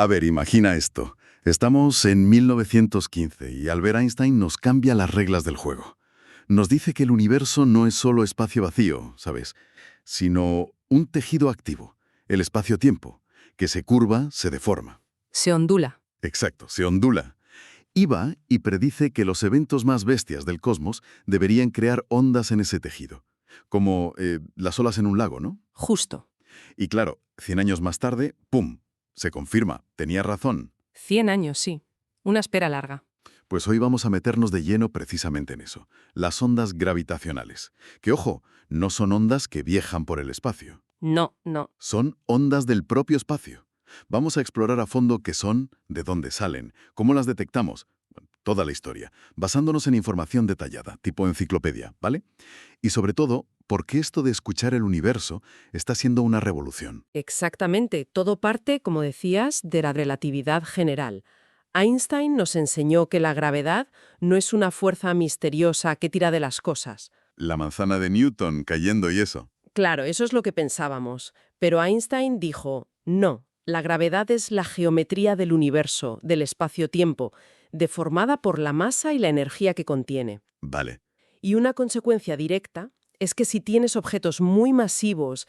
A ver, imagina esto. Estamos en 1915 y Albert Einstein nos cambia las reglas del juego. Nos dice que el universo no es solo espacio vacío, ¿sabes? Sino un tejido activo, el espacio-tiempo, que se curva, se deforma. Se ondula. Exacto, se ondula. Y va y predice que los eventos más bestias del cosmos deberían crear ondas en ese tejido, como las olas en un lago, ¿no? Justo. Y claro, 100 años más tarde, ¡pum!, se confirma, tenía razón. 100 años, sí. Una espera larga. Pues hoy vamos a meternos de lleno precisamente en eso, las ondas gravitacionales. Que, ojo, no son ondas que viajan por el espacio. No, no. Son ondas del propio espacio. Vamos a explorar a fondo qué son, de dónde salen, cómo las detectamos, bueno, toda la historia, basándonos en información detallada, tipo enciclopedia, ¿vale? Y sobre todo, por qué esto de escuchar el universo está siendo una revolución. Exactamente. Todo parte, como decías, de la relatividad general. Einstein nos enseñó que la gravedad no es una fuerza misteriosa que tira de las cosas. La manzana de Newton cayendo y eso. Claro, eso es lo que pensábamos. Pero Einstein dijo, no, la gravedad es la geometría del universo, del espacio-tiempo, deformada por la masa y la energía que contiene. Vale. Y una consecuencia directa es que si tienes objetos muy masivos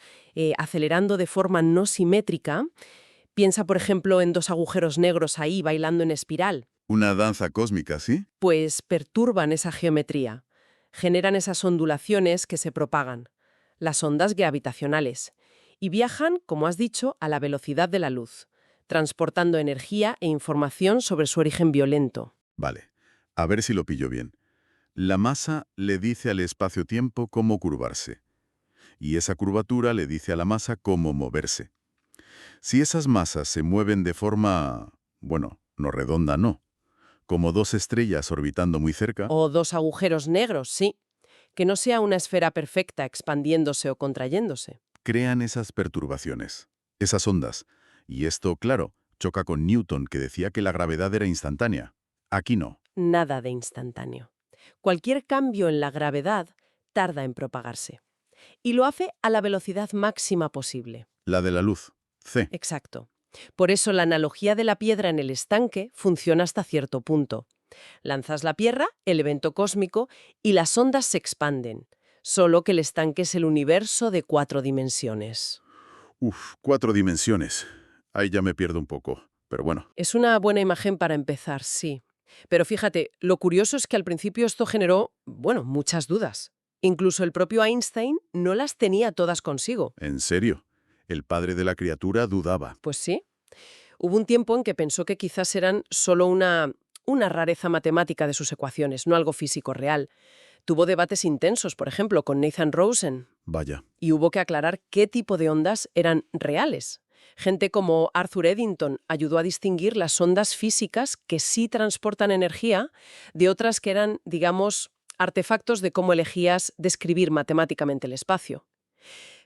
acelerando de forma no simétrica, piensa por ejemplo en dos agujeros negros ahí bailando en espiral, Una danza cósmica, ¿sí? pues perturban esa geometría, generan esas ondulaciones que se propagan, las ondas gravitacionales, y viajan, como has dicho, a la velocidad de la luz, transportando energía e información sobre su origen violento. Vale. A ver si lo pillo bien. La masa le dice al espacio-tiempo cómo curvarse. Y esa curvatura le dice a la masa cómo moverse. Si esas masas se mueven de forma, bueno, no redonda, no, como dos estrellas orbitando muy cerca, O dos agujeros negros, sí, que no sea una esfera perfecta expandiéndose o contrayéndose. crean esas perturbaciones, esas ondas. Y esto, claro, choca con Newton, que decía que la gravedad era instantánea. Aquí no. Nada de instantáneo. Cualquier cambio en la gravedad tarda en propagarse. Y lo hace a la velocidad máxima posible. La de la luz, c. Exacto. Por eso la analogía de la piedra en el estanque funciona hasta cierto punto. Lanzas la piedra, el evento cósmico, y las ondas se expanden. Solo que el estanque es el universo de 4 dimensiones. Uf, 4 dimensiones. Ahí ya me pierdo un poco, pero bueno. Es una buena imagen para empezar, sí. Pero fíjate, lo curioso es que al principio esto generó, bueno, muchas dudas. Incluso el propio Einstein no las tenía todas consigo. ¿En serio? El padre de la criatura dudaba. Pues sí. Hubo un tiempo en que pensó que quizás eran solo una rareza matemática de sus ecuaciones, no algo físico real. Tuvo debates intensos, por ejemplo, con Nathan Rosen, Vaya. y hubo que aclarar qué tipo de ondas eran reales. Gente como Arthur Eddington ayudó a distinguir las ondas físicas que sí transportan energía de otras que eran, digamos, artefactos de cómo elegías describir matemáticamente el espacio.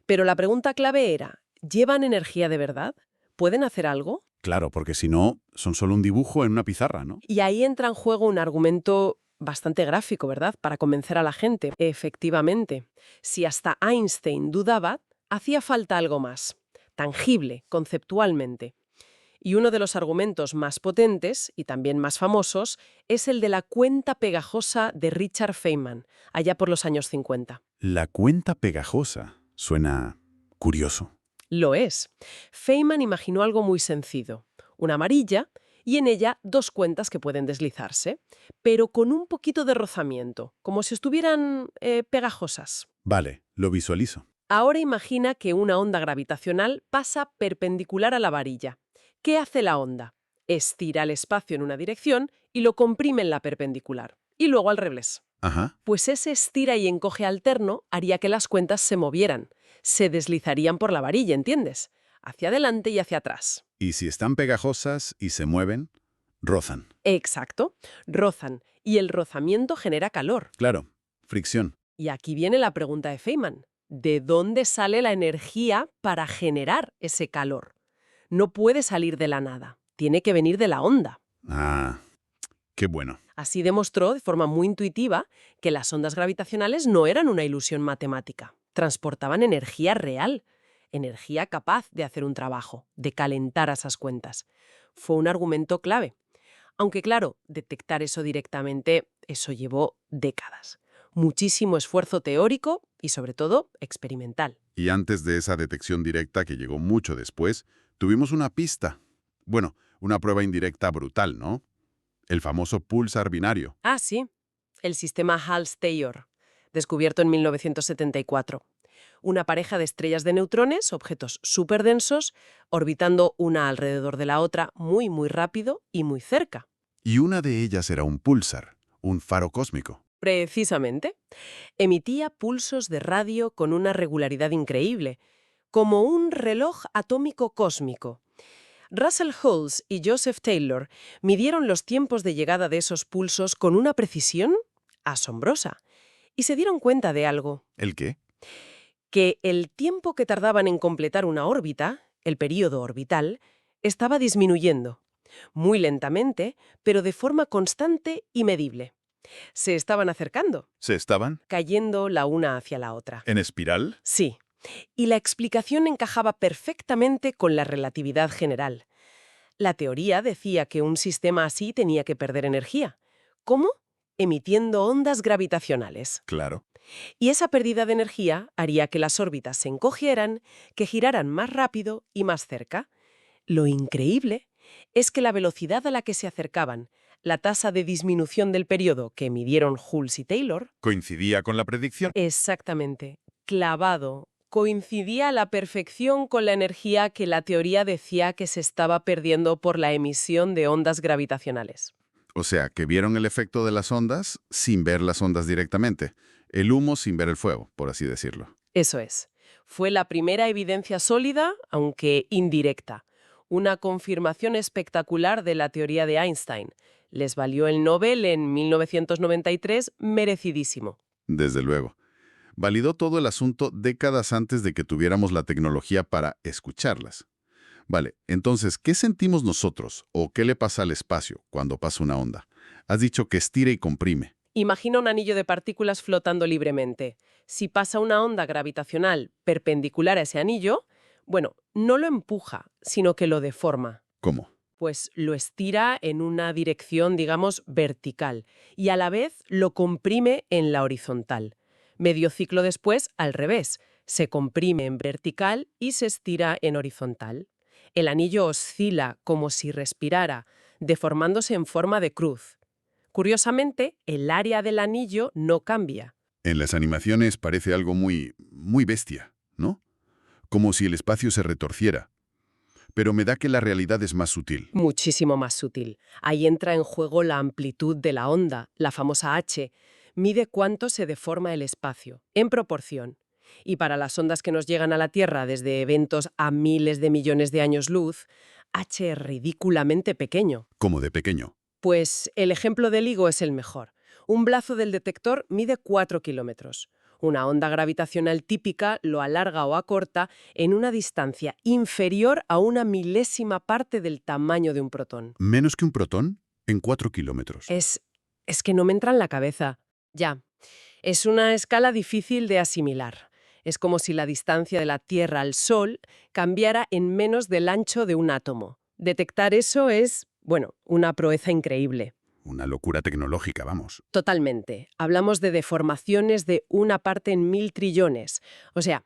Pero la pregunta clave era, ¿llevan energía de verdad? ¿Pueden hacer algo? Claro, porque si no, son solo un dibujo en una pizarra, ¿no? Y ahí entra en juego un argumento bastante gráfico, ¿verdad? Para convencer a la gente. Efectivamente, si hasta Einstein dudaba, hacía falta algo más, tangible, conceptualmente. Y uno de los argumentos más potentes, y también más famosos, es el de la cuenta pegajosa de Richard Feynman, allá por los años 50. La cuenta pegajosa. Suena curioso. Lo es. Feynman imaginó algo muy sencillo, una varilla y en ella dos cuentas que pueden deslizarse, pero con un poquito de rozamiento, como si estuvieran pegajosas. Vale, lo visualizo. Ahora imagina que una onda gravitacional pasa perpendicular a la varilla. ¿Qué hace la onda? Estira el espacio en una dirección y lo comprime en la perpendicular. Y luego al revés. Ajá. Pues ese estira y encoge alterno haría que las cuentas se movieran. Se deslizarían por la varilla, ¿entiendes? Hacia adelante y hacia atrás. Y si están pegajosas y se mueven, rozan. Exacto. Rozan. Y el rozamiento genera calor. Claro, fricción. Y aquí viene la pregunta de Feynman. ¿De dónde sale la energía para generar ese calor? No puede salir de la nada. Tiene que venir de la onda. Ah, qué bueno. Así demostró de forma muy intuitiva que las ondas gravitacionales no eran una ilusión matemática. Transportaban energía real. energía capaz de hacer un trabajo, de calentar a esas cuentas. Fue un argumento clave. Aunque claro, detectar eso directamente, eso llevó décadas. Muchísimo esfuerzo teórico y sobre todo experimental. Y antes de esa detección directa, que llegó mucho después, tuvimos una pista. Bueno, una prueba indirecta brutal, ¿no? El famoso púlsar binario. Ah, sí, el sistema Hall-Steyr, descubierto en 1974. Una pareja de estrellas de neutrones, objetos superdensos, orbitando una alrededor de la otra muy rápido y muy cerca. Y una de ellas era un púlsar, un faro cósmico. Precisamente, emitía pulsos de radio con una regularidad increíble, como un reloj atómico cósmico. Russell Hulse y Joseph Taylor midieron los tiempos de llegada de esos pulsos con una precisión asombrosa y se dieron cuenta de algo, ¿El qué? que el tiempo que tardaban en completar una órbita, el período orbital, estaba disminuyendo, muy lentamente, pero de forma constante y medible. Se estaban acercando, ¿Se estaban? cayendo la una hacia la otra. ¿En espiral? Sí, y la explicación encajaba perfectamente con la relatividad general. La teoría decía que un sistema así tenía que perder energía. ¿Cómo? Emitiendo ondas gravitacionales. Claro. Y esa pérdida de energía haría que las órbitas se encogieran, que giraran más rápido y más cerca. Lo increíble es que la velocidad a la que se acercaban, la tasa de disminución del periodo que midieron Hulse y Taylor, ¿Coincidía con la predicción? exactamente, clavado, coincidía a la perfección con la energía que la teoría decía que se estaba perdiendo por la emisión de ondas gravitacionales. O sea, que vieron el efecto de las ondas sin ver las ondas directamente. El humo sin ver el fuego, por así decirlo. Eso es. Fue la primera evidencia sólida, aunque indirecta. Una confirmación espectacular de la teoría de Einstein. Les valió el Nobel en 1993, merecidísimo. Desde luego. Validó todo el asunto décadas antes de que tuviéramos la tecnología para escucharlas. Vale, entonces, ¿qué sentimos nosotros o qué le pasa al espacio cuando pasa una onda? Has dicho que estira y comprime. Imagina un anillo de partículas flotando libremente. Si pasa una onda gravitacional perpendicular a ese anillo, bueno, no lo empuja, sino que lo deforma. ¿Cómo? Pues lo estira en una dirección, digamos, vertical, y a la vez lo comprime en la horizontal. Medio ciclo después, al revés, se comprime en vertical y se estira en horizontal. El anillo oscila como si respirara, deformándose en forma de cruz. Curiosamente, el área del anillo no cambia. En las animaciones parece algo muy bestia, ¿no? Como si el espacio se retorciera. Pero me da que la realidad es más sutil. Muchísimo más sutil. Ahí entra en juego la amplitud de la onda, la famosa H. Mide cuánto se deforma el espacio, en proporción. Y para las ondas que nos llegan a la Tierra desde eventos a miles de millones de años luz, H es ridículamente pequeño. Como de pequeño. Pues el ejemplo del LIGO es el mejor. Un brazo del detector mide 4 kilómetros. Una onda gravitacional típica lo alarga o acorta en una distancia inferior a una milésima parte del tamaño de un protón. ¿Menos que un protón? En 4 kilómetros. Es que no me entra en la cabeza. Ya. Es una escala difícil de asimilar. Es como si la distancia de la Tierra al Sol cambiara en menos del ancho de un átomo. Detectar eso es, bueno, una proeza increíble. Una locura tecnológica, vamos. Totalmente. Hablamos de deformaciones de una parte en 1000 trillones. O sea,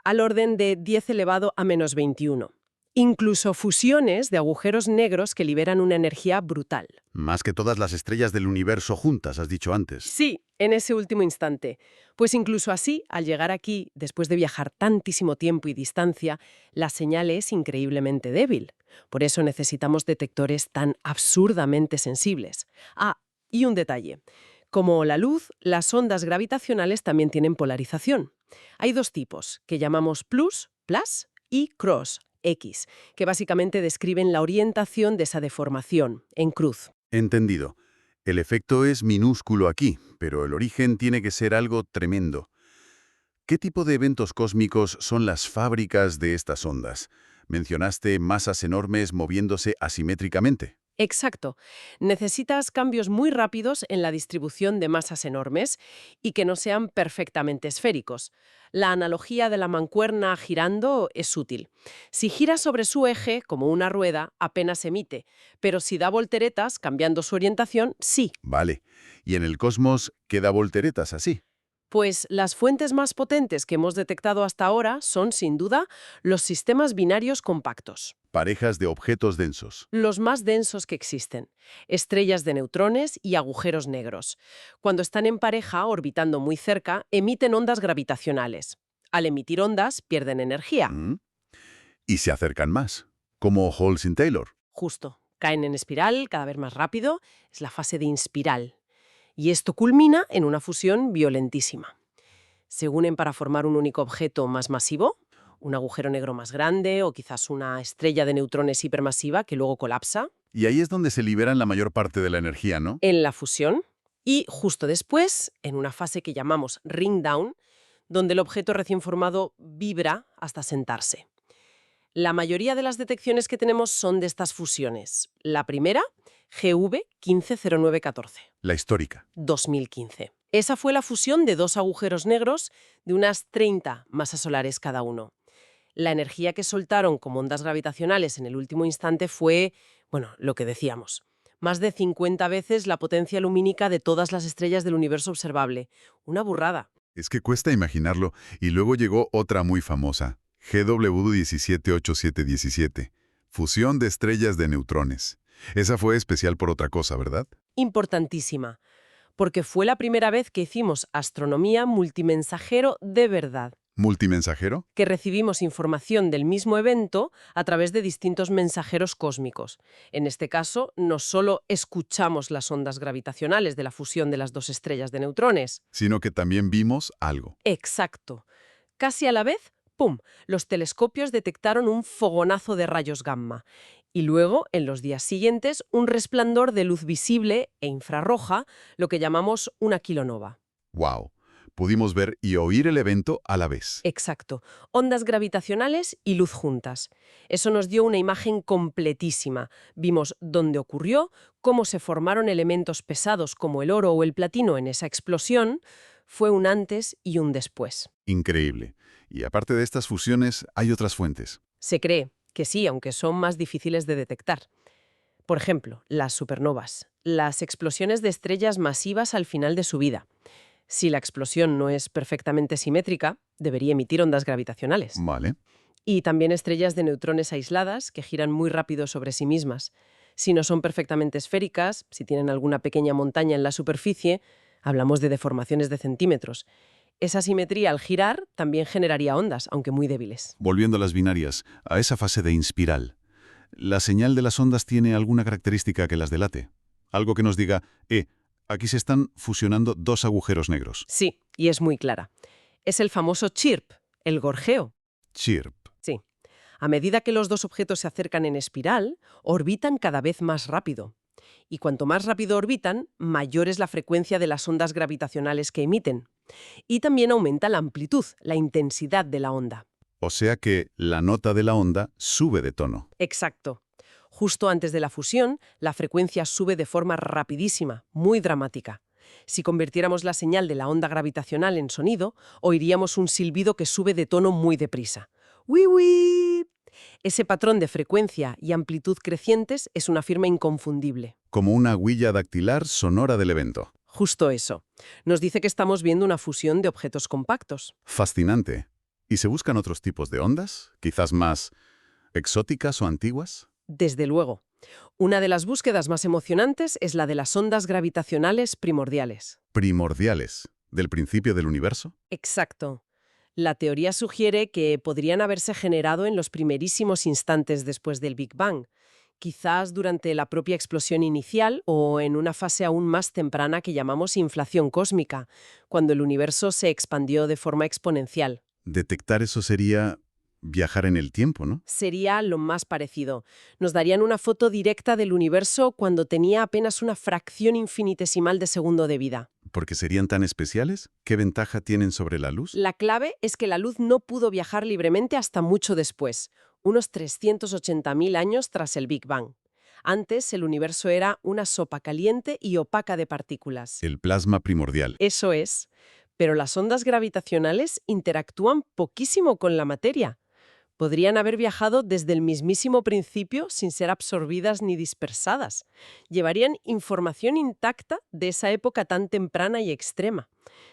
al orden de 10 elevado a menos 21. Incluso fusiones de agujeros negros que liberan una energía brutal. Más que todas las estrellas del universo juntas, has dicho antes. Sí, en ese último instante. Pues incluso así, al llegar aquí, después de viajar tantísimo tiempo y distancia, la señal es increíblemente débil. Por eso necesitamos detectores tan absurdamente sensibles. Ah, y un detalle. Como la luz, las ondas gravitacionales también tienen polarización. Hay dos tipos, que llamamos plus y cross, X, que básicamente describen la orientación de esa deformación, en cruz. Entendido. El efecto es minúsculo aquí, pero el origen tiene que ser algo tremendo. ¿Qué tipo de eventos cósmicos son las fábricas de estas ondas? Mencionaste masas enormes moviéndose asimétricamente. Exacto. Necesitas cambios muy rápidos en la distribución de masas enormes y que no sean perfectamente esféricos. La analogía de la mancuerna girando es útil. Si gira sobre su eje, como una rueda, apenas emite, pero si da volteretas, cambiando su orientación, sí. Vale. ¿Y en el cosmos queda volteretas así? Pues las fuentes más potentes que hemos detectado hasta ahora son, sin duda, los sistemas binarios compactos. Parejas de objetos densos. Los más densos que existen, estrellas de neutrones y agujeros negros. Cuando están en pareja, orbitando muy cerca, emiten ondas gravitacionales. Al emitir ondas, pierden energía. ¿Mm? Y se acercan más, como Halsey-Taylor. Justo. Caen en espiral cada vez más rápido. Es la fase de inspiral. Y esto culmina en una fusión violentísima. Se unen para formar un único objeto más masivo, un agujero negro más grande o quizás una estrella de neutrones hipermasiva que luego colapsa. Y ahí es donde se liberan la mayor parte de la energía, ¿no? En la fusión y justo después, en una fase que llamamos ring down, donde el objeto recién formado vibra hasta sentarse. La mayoría de las detecciones que tenemos son de estas fusiones. La primera, GV 150914, La histórica. 2015. Esa fue la fusión de dos agujeros negros de unas 30 masas solares cada uno. La energía que soltaron como ondas gravitacionales en el último instante fue, bueno, lo que decíamos, más de 50 veces la potencia lumínica de todas las estrellas del universo observable. Una burrada. Es que cuesta imaginarlo. Y luego llegó otra muy famosa, GW 178717, fusión de estrellas de neutrones. Esa fue especial por otra cosa, ¿verdad? Importantísima, porque fue la primera vez que hicimos astronomía multimensajero de verdad, ¿Multimensajero? que recibimos información del mismo evento a través de distintos mensajeros cósmicos. En este caso, no solo escuchamos las ondas gravitacionales de la fusión de las dos estrellas de neutrones. Sino que también vimos algo. Exacto. Casi a la vez, ¡pum!, los telescopios detectaron un fogonazo de rayos gamma. Y luego, en los días siguientes, un resplandor de luz visible e infrarroja, lo que llamamos una kilonova. ¡Wow! Pudimos ver y oír el evento a la vez. Exacto. Ondas gravitacionales y luz juntas. Eso nos dio una imagen completísima. Vimos dónde ocurrió, cómo se formaron elementos pesados como el oro o el platino en esa explosión. Fue un antes y un después. Increíble. Y aparte de estas fusiones, hay otras fuentes. Se cree que sí, aunque son más difíciles de detectar. Por ejemplo, las supernovas, las explosiones de estrellas masivas al final de su vida. Si la explosión no es perfectamente simétrica, debería emitir ondas gravitacionales. Vale. Y también estrellas de neutrones aisladas que giran muy rápido sobre sí mismas. Si no son perfectamente esféricas, si tienen alguna pequeña montaña en la superficie, hablamos de deformaciones de centímetros. Esa simetría al girar también generaría ondas, aunque muy débiles. Volviendo a las binarias, a esa fase de inspiral. ¿La señal de las ondas tiene alguna característica que las delate? Algo que nos diga, aquí se están fusionando dos agujeros negros. Sí, y es muy clara. Es el famoso chirp, el gorjeo. Chirp. Sí. A medida que los dos objetos se acercan en espiral, orbitan cada vez más rápido. Y cuanto más rápido orbitan, mayor es la frecuencia de las ondas gravitacionales que emiten. Y también aumenta la amplitud, la intensidad de la onda. O sea que la nota de la onda sube de tono. Exacto. Justo antes de la fusión, la frecuencia sube de forma rapidísima, muy dramática. Si convirtiéramos la señal de la onda gravitacional en sonido, oiríamos un silbido que sube de tono muy deprisa. ¡Wii, wii! Ese patrón de frecuencia y amplitud crecientes es una firma inconfundible. Como una huella dactilar sonora del evento. Justo eso. Nos dice que estamos viendo una fusión de objetos compactos. Fascinante. ¿Y se buscan otros tipos de ondas? ¿Quizás más exóticas o antiguas? Desde luego. Una de las búsquedas más emocionantes es la de las ondas gravitacionales primordiales. Primordiales. ¿Del principio del universo? Exacto. La teoría sugiere que podrían haberse generado en los primerísimos instantes después del Big Bang, quizás durante la propia explosión inicial o en una fase aún más temprana que llamamos inflación cósmica, cuando el universo se expandió de forma exponencial. Detectar eso sería viajar en el tiempo, ¿no? Sería lo más parecido. Nos darían una foto directa del universo cuando tenía apenas una fracción infinitesimal de segundo de vida. ¿Porque serían tan especiales? ¿Qué ventaja tienen sobre la luz? La clave es que la luz no pudo viajar libremente hasta mucho después, unos 380.000 años tras el Big Bang. Antes el universo era una sopa caliente y opaca de partículas. El plasma primordial. Eso es. Pero las ondas gravitacionales interactúan poquísimo con la materia. Podrían haber viajado desde el mismísimo principio sin ser absorbidas ni dispersadas. Llevarían información intacta de esa época tan temprana y extrema.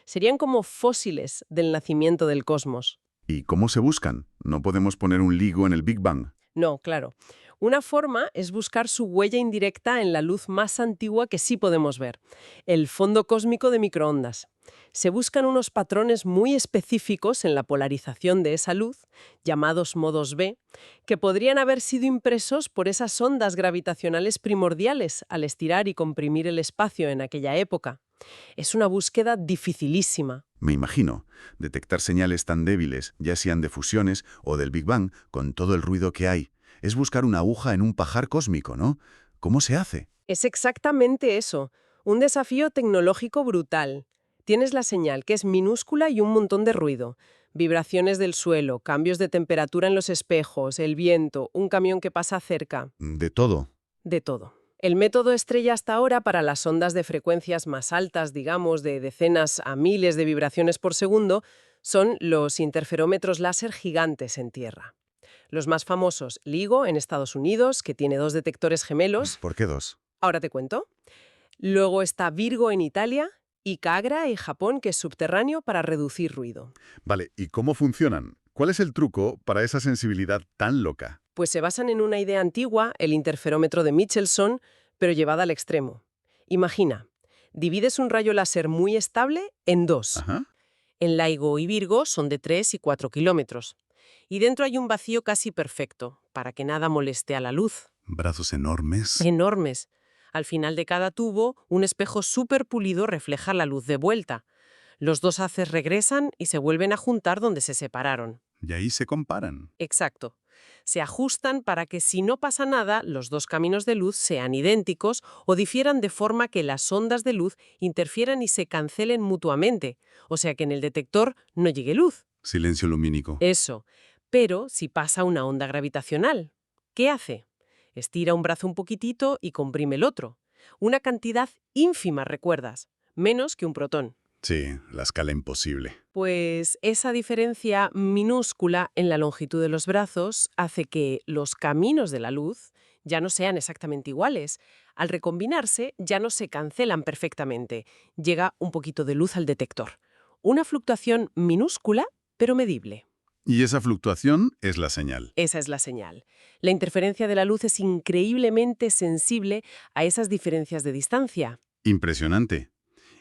Serían como fósiles del nacimiento del cosmos. ¿Y cómo se buscan? No podemos poner un LIGO en el Big Bang. No, claro. Una forma es buscar su huella indirecta en la luz más antigua que sí podemos ver, el fondo cósmico de microondas. Se buscan unos patrones muy específicos en la polarización de esa luz, llamados modos B, que podrían haber sido impresos por esas ondas gravitacionales primordiales al estirar y comprimir el espacio en aquella época. Es una búsqueda dificilísima. Me imagino, detectar señales tan débiles, ya sean de fusiones o del Big Bang, con todo el ruido que hay. Es buscar una aguja en un pajar cósmico, ¿no? ¿Cómo se hace? Es exactamente eso, un desafío tecnológico brutal. Tienes la señal, que es minúscula y un montón de ruido. Vibraciones del suelo, cambios de temperatura en los espejos, el viento, un camión que pasa cerca. De todo. De todo. El método estrella hasta ahora para las ondas de frecuencias más altas, digamos, de decenas a miles de vibraciones por segundo, son los interferómetros láser gigantes en Tierra. Los más famosos, LIGO en Estados Unidos, que tiene 2 detectores gemelos. ¿Por qué 2? Ahora te cuento. Luego está Virgo en Italia y Kagra en Japón, que es subterráneo para reducir ruido. Vale, ¿y cómo funcionan? ¿Cuál es el truco para esa sensibilidad tan loca? Pues se basan en una idea antigua, el interferómetro de Michelson, pero llevada al extremo. Imagina, divides un rayo láser muy estable en 2. Ajá. En LIGO y Virgo son de 3 y 4 kilómetros. Y dentro hay un vacío casi perfecto, para que nada moleste a la luz. Brazos enormes. Enormes. Al final de cada tubo, un espejo súper pulido refleja la luz de vuelta. Los dos haces regresan y se vuelven a juntar donde se separaron. Y ahí se comparan. Exacto. Se ajustan para que si no pasa nada, los dos caminos de luz sean idénticos o difieran de forma que las ondas de luz interfieran y se cancelen mutuamente, o sea que en el detector no llegue luz. Silencio lumínico. Eso. Pero si pasa una onda gravitacional, ¿qué hace? Estira un brazo un poquitito y comprime el otro. Una cantidad ínfima, ¿recuerdas? Menos que un protón. Sí, la escala imposible. Pues esa diferencia minúscula en la longitud de los brazos hace que los caminos de la luz ya no sean exactamente iguales. Al recombinarse, ya no se cancelan perfectamente. Llega un poquito de luz al detector. Una fluctuación minúscula, pero medible. Y esa fluctuación es la señal. Esa es la señal. La interferencia de la luz es increíblemente sensible a esas diferencias de distancia. Impresionante.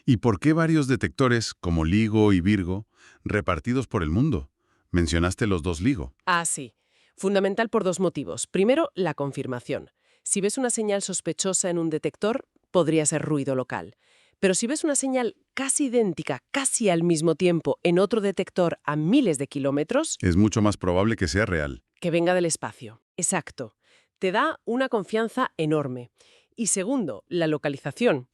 ¿Y por qué varios detectores, como LIGO y Virgo, repartidos por el mundo? Mencionaste los 2 LIGO. Ah, sí. Fundamental por 2 motivos. Primero, la confirmación. Si ves una señal sospechosa en un detector, podría ser ruido local. Pero si ves una señal casi idéntica, casi al mismo tiempo, en otro detector a miles de kilómetros, Es mucho más probable que sea real. que venga del espacio. Exacto. Te da una confianza enorme. Y segundo, la localización.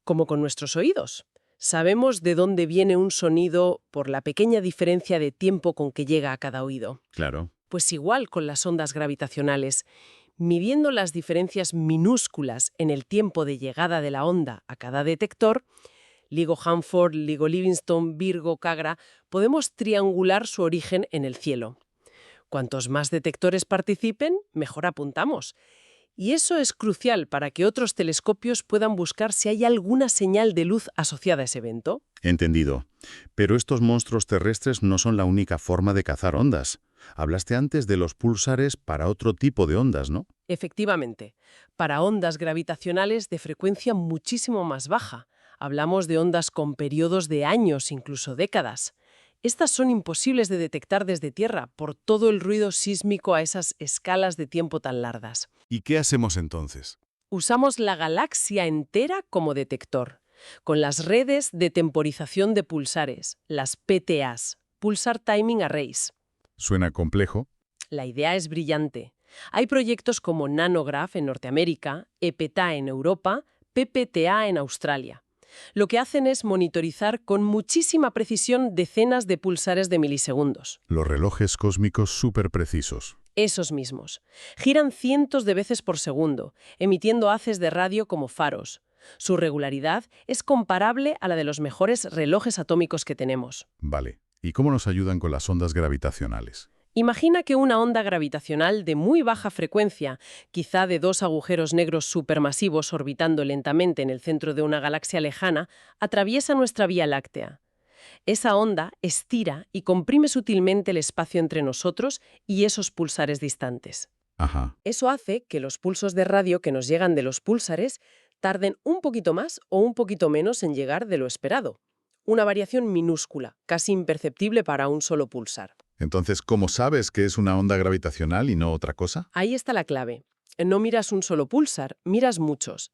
Como con nuestros oídos. Sabemos de dónde viene un sonido por la pequeña diferencia de tiempo con que llega a cada oído. Claro. Pues igual con las ondas gravitacionales. Midiendo las diferencias minúsculas en el tiempo de llegada de la onda a cada detector, LIGO Hanford, LIGO Livingston, Virgo, Kagra, podemos triangular su origen en el cielo. Cuantos más detectores participen, mejor apuntamos. Y eso es crucial para que otros telescopios puedan buscar si hay alguna señal de luz asociada a ese evento. Entendido. Pero estos monstruos terrestres no son la única forma de cazar ondas. Hablaste antes de los púlsares para otro tipo de ondas, ¿no? Efectivamente, para ondas gravitacionales de frecuencia muchísimo más baja. Hablamos de ondas con periodos de años, incluso décadas. Estas son imposibles de detectar desde Tierra por todo el ruido sísmico a esas escalas de tiempo tan largas. ¿Y qué hacemos entonces? Usamos la galaxia entera como detector, con las redes de temporización de pulsares, las PTAs, Pulsar Timing Arrays. Suena complejo. La idea es brillante. Hay proyectos como Nanograph en Norteamérica, EPTA en Europa, PPTA en Australia. Lo que hacen es monitorizar con muchísima precisión decenas de pulsares de milisegundos. Los relojes cósmicos súper precisos. Esos mismos. Giran cientos de veces por segundo, emitiendo haces de radio como faros. Su regularidad es comparable a la de los mejores relojes atómicos que tenemos. Vale. ¿Y cómo nos ayudan con las ondas gravitacionales? Imagina que una onda gravitacional de muy baja frecuencia, quizá de dos agujeros negros supermasivos orbitando lentamente en el centro de una galaxia lejana, atraviesa nuestra Vía Láctea. Esa onda estira y comprime sutilmente el espacio entre nosotros y esos pulsares distantes. Ajá. Eso hace que los pulsos de radio que nos llegan de los púlsares tarden un poquito más o un poquito menos en llegar de lo esperado. Una variación minúscula, casi imperceptible para un solo pulsar. Entonces, ¿cómo sabes que es una onda gravitacional y no otra cosa? Ahí está la clave. No miras un solo pulsar, miras muchos.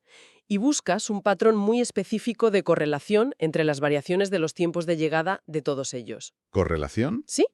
Y buscas un patrón muy específico de correlación entre las variaciones de los tiempos de llegada de todos ellos. ¿Correlación? ¿Sí?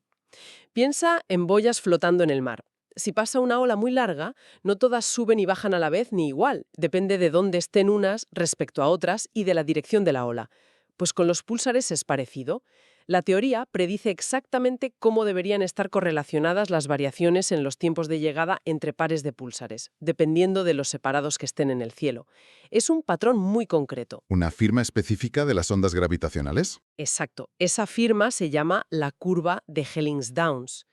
Piensa en boyas flotando en el mar. Si pasa una ola muy larga, no todas suben y bajan a la vez ni igual. Depende de dónde estén unas respecto a otras y de la dirección de la ola. Pues con los púlsares es parecido. La teoría predice exactamente cómo deberían estar correlacionadas las variaciones en los tiempos de llegada entre pares de púlsares, dependiendo de los separados que estén en el cielo. Es un patrón muy concreto. ¿Una firma específica de las ondas gravitacionales? Exacto. Esa firma se llama la curva de Helings-Downs.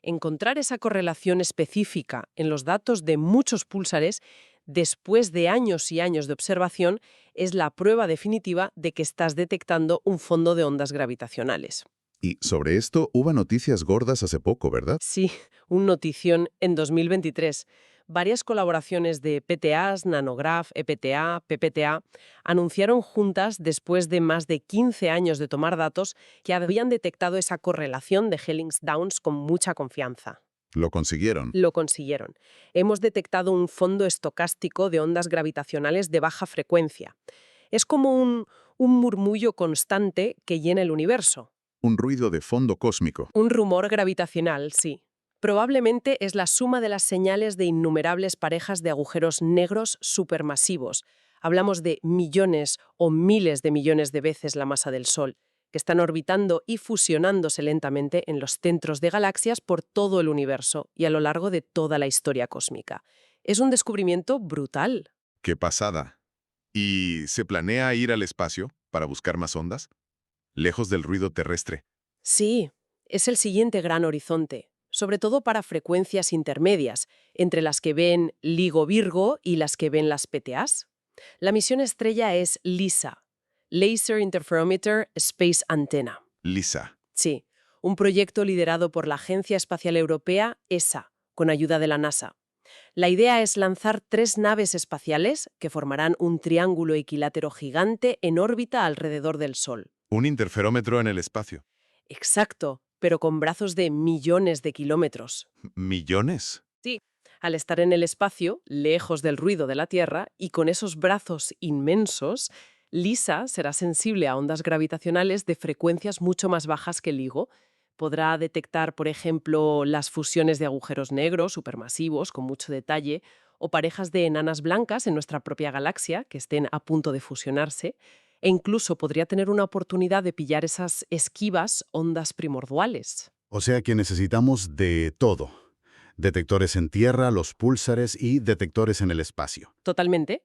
Encontrar esa correlación específica en los datos de muchos púlsares después de años y años de observación es la prueba definitiva de que estás detectando un fondo de ondas gravitacionales. Y sobre esto hubo noticias gordas hace poco, ¿verdad? Sí, un notición en 2023. Varias colaboraciones de PTAs, Nanograph, EPTA, PPTA anunciaron juntas, después de más de 15 años de tomar datos, que habían detectado esa correlación de Helings-Downs con mucha confianza. Lo consiguieron. Lo consiguieron. Hemos detectado un fondo estocástico de ondas gravitacionales de baja frecuencia. Es como un murmullo constante que llena el universo. Un ruido de fondo cósmico. Un rumor gravitacional, sí. Probablemente es la suma de las señales de innumerables parejas de agujeros negros supermasivos. Hablamos de millones o miles de millones de veces la masa del Sol, que están orbitando y fusionándose lentamente en los centros de galaxias por todo el universo y a lo largo de toda la historia cósmica. Es un descubrimiento brutal. ¡Qué pasada! ¿Y se planea ir al espacio para buscar más ondas? Lejos del ruido terrestre. Sí, es el siguiente gran horizonte, sobre todo para frecuencias intermedias, entre las que ven LIGO-Virgo y las que ven las PTAs. La misión estrella es LISA, Laser Interferometer Space Antenna. LISA. Sí, un proyecto liderado por la Agencia Espacial Europea, ESA, con ayuda de la NASA. La idea es lanzar 3 naves espaciales que formarán un triángulo equilátero gigante en órbita alrededor del Sol. Un interferómetro en el espacio. Exacto, pero con brazos de millones de kilómetros. ¿Millones? Sí, al estar en el espacio, lejos del ruido de la Tierra, y con esos brazos inmensos, LISA será sensible a ondas gravitacionales de frecuencias mucho más bajas que LIGO. Podrá detectar, por ejemplo, las fusiones de agujeros negros supermasivos con mucho detalle, o parejas de enanas blancas en nuestra propia galaxia que estén a punto de fusionarse, e incluso podría tener una oportunidad de pillar esas esquivas ondas primordiales. O sea que necesitamos de todo. Detectores en tierra, los púlsares y detectores en el espacio. Totalmente.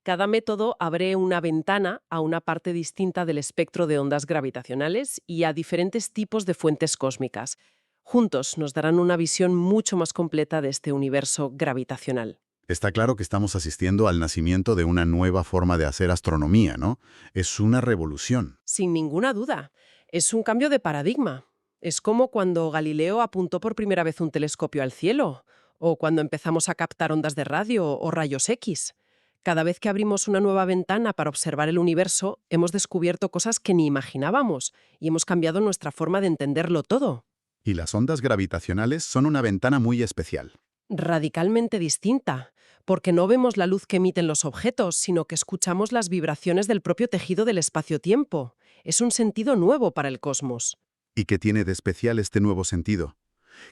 Cada método abre una ventana a una parte distinta del espectro de ondas gravitacionales y a diferentes tipos de fuentes cósmicas. Juntos nos darán una visión mucho más completa de este universo gravitacional. Está claro que estamos asistiendo al nacimiento de una nueva forma de hacer astronomía, ¿no? Es una revolución. Sin ninguna duda. Es un cambio de paradigma. Es como cuando Galileo apuntó por primera vez un telescopio al cielo, o cuando empezamos a captar ondas de radio o rayos X. Cada vez que abrimos una nueva ventana para observar el universo, hemos descubierto cosas que ni imaginábamos y hemos cambiado nuestra forma de entenderlo todo. Y las ondas gravitacionales son una ventana muy especial. Radicalmente distinta, porque no vemos la luz que emiten los objetos, sino que escuchamos las vibraciones del propio tejido del espacio-tiempo. Es un sentido nuevo para el cosmos. ¿Y qué tiene de especial este nuevo sentido?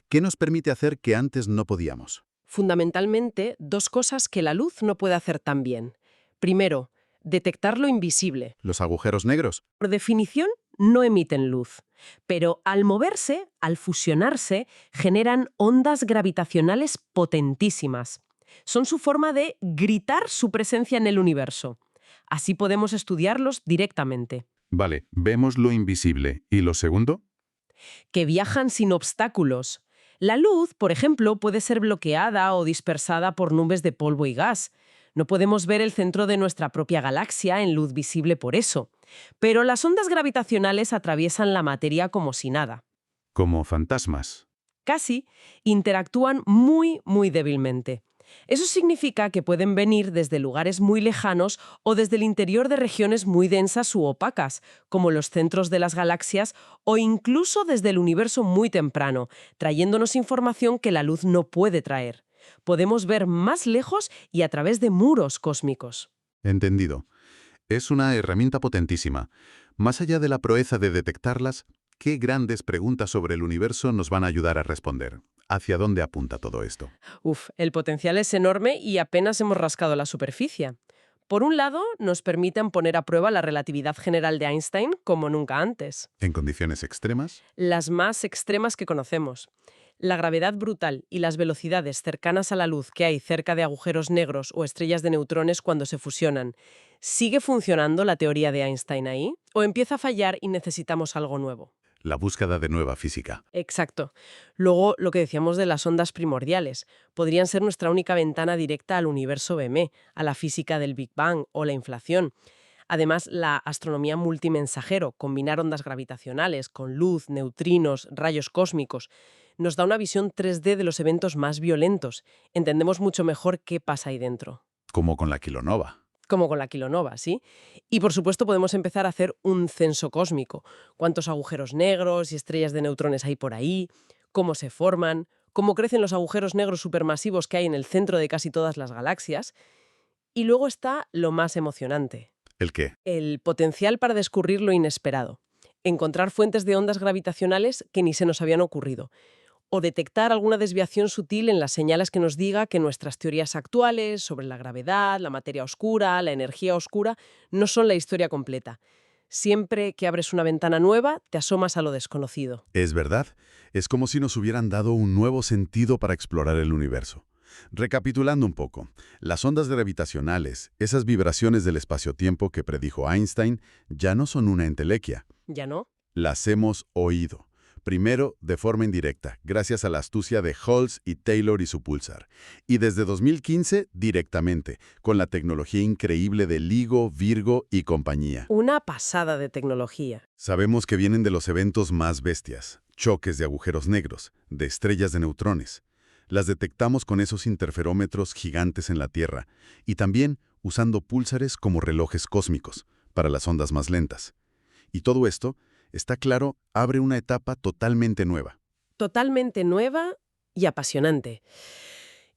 ¿Qué nos permite hacer que antes no podíamos? Fundamentalmente, 2 cosas que la luz no puede hacer tan bien. Primero, detectar lo invisible. ¿Los agujeros negros? Por definición, no emiten luz, pero al moverse, al fusionarse, generan ondas gravitacionales potentísimas. Son su forma de gritar su presencia en el universo. Así podemos estudiarlos directamente. Vale, vemos lo invisible. ¿Y lo segundo? Que viajan sin obstáculos. La luz, por ejemplo, puede ser bloqueada o dispersada por nubes de polvo y gas. No podemos ver el centro de nuestra propia galaxia en luz visible por eso. Pero las ondas gravitacionales atraviesan la materia como si nada. Como fantasmas. Casi interactúan muy, muy débilmente. Eso significa que pueden venir desde lugares muy lejanos o desde el interior de regiones muy densas u opacas, como los centros de las galaxias, o incluso desde el universo muy temprano, trayéndonos información que la luz no puede traer. Podemos ver más lejos y a través de muros cósmicos. Entendido. Es una herramienta potentísima. Más allá de la proeza de detectarlas, ¿qué grandes preguntas sobre el universo nos van a ayudar a responder? ¿Hacia dónde apunta todo esto? El potencial es enorme y apenas hemos rascado la superficie. Por un lado, nos permiten poner a prueba la relatividad general de Einstein como nunca antes. ¿En condiciones extremas? Las más extremas que conocemos. La gravedad brutal y las velocidades cercanas a la luz que hay cerca de agujeros negros o estrellas de neutrones cuando se fusionan. ¿Sigue funcionando la teoría de Einstein ahí? ¿O empieza a fallar y necesitamos algo nuevo? La búsqueda de nueva física. Exacto. Luego, lo que decíamos de las ondas primordiales. Podrían ser nuestra única ventana directa al universo BM, a la física del Big Bang o la inflación. Además, la astronomía multimensajero, combinar ondas gravitacionales con luz, neutrinos, rayos cósmicos, nos da una visión 3D de los eventos más violentos. Entendemos mucho mejor qué pasa ahí dentro. Como con la kilonova. Como con la kilonova, ¿sí? Y por supuesto podemos empezar a hacer un censo cósmico. ¿Cuántos agujeros negros y estrellas de neutrones hay por ahí? ¿Cómo se forman? ¿Cómo crecen los agujeros negros supermasivos que hay en el centro de casi todas las galaxias? Y luego está lo más emocionante. ¿El qué? El potencial para descubrir lo inesperado. Encontrar fuentes de ondas gravitacionales que ni se nos habían ocurrido. O detectar alguna desviación sutil en las señales que nos diga que nuestras teorías actuales sobre la gravedad, la materia oscura, la energía oscura, no son la historia completa. Siempre que abres una ventana nueva, te asomas a lo desconocido. Es verdad. Es como si nos hubieran dado un nuevo sentido para explorar el universo. Recapitulando un poco, las ondas gravitacionales, esas vibraciones del espacio-tiempo que predijo Einstein, ya no son una entelequia. ¿Ya no? Las hemos oído. Primero, de forma indirecta, gracias a la astucia de Hulse y Taylor y su pulsar. Y desde 2015, directamente, con la tecnología increíble de LIGO, Virgo y compañía. Una pasada de tecnología. Sabemos que vienen de los eventos más bestias, choques de agujeros negros, de estrellas de neutrones. Las detectamos con esos interferómetros gigantes en la Tierra y también usando púlsares como relojes cósmicos para las ondas más lentas. Y todo esto, está claro, abre una etapa totalmente nueva. Totalmente nueva y apasionante.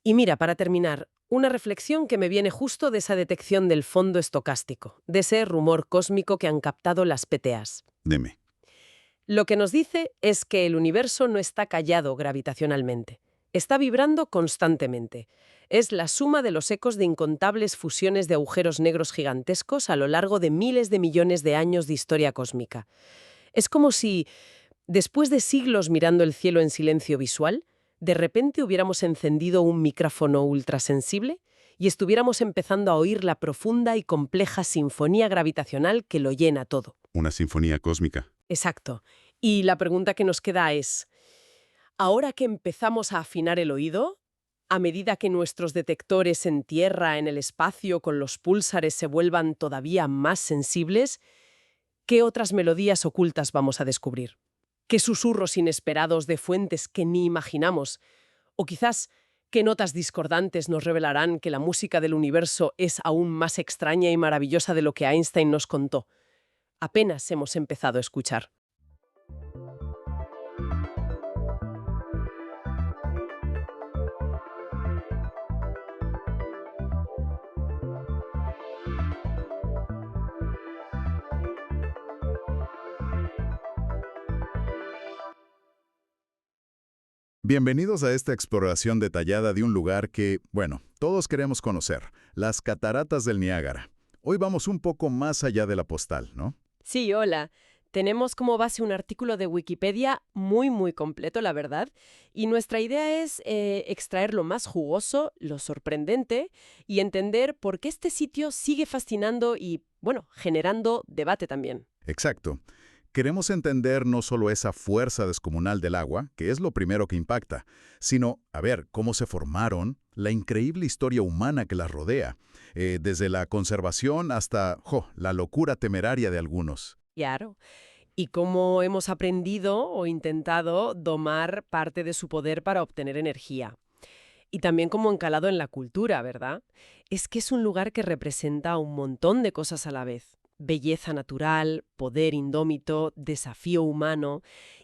Y mira, para terminar, una reflexión que me viene justo de esa detección del fondo estocástico, de ese rumor cósmico que han captado las PTAs. Dime. Lo que nos dice es que el universo no está callado gravitacionalmente. Está vibrando constantemente. Es la suma de los ecos de incontables fusiones de agujeros negros gigantescos a lo largo de miles de millones de años de historia cósmica. Es como si, después de siglos mirando el cielo en silencio visual, de repente hubiéramos encendido un micrófono ultrasensible y estuviéramos empezando a oír la profunda y compleja sinfonía gravitacional que lo llena todo. Una sinfonía cósmica. Exacto. Y la pregunta que nos queda es, ahora que empezamos a afinar el oído, a medida que nuestros detectores en tierra, en el espacio, con los púlsares se vuelvan todavía más sensibles, ¿qué otras melodías ocultas vamos a descubrir? ¿Qué susurros inesperados de fuentes que ni imaginamos? O quizás, ¿qué notas discordantes nos revelarán que la música del universo es aún más extraña y maravillosa de lo que Einstein nos contó? Apenas hemos empezado a escuchar. Bienvenidos a esta exploración detallada de un lugar que, bueno, todos queremos conocer, las Cataratas del Niágara. Hoy vamos un poco más allá de la postal, ¿no? Sí, hola. Tenemos como base un artículo de Wikipedia muy completo, la verdad, y nuestra idea es extraer lo más jugoso, lo sorprendente y entender por qué este sitio sigue fascinando y, bueno, generando debate también. Exacto. Queremos entender no solo esa fuerza descomunal del agua, que es lo primero que impacta, sino, a ver, cómo se formaron, la increíble historia humana que las rodea, desde la conservación hasta, la locura temeraria de algunos. Claro. Y cómo hemos aprendido o intentado domar parte de su poder para obtener energía. Y también cómo encalado en la cultura, ¿verdad? Es que es un lugar que representa un montón de cosas a la vez. Belleza natural, poder indómito, desafío humano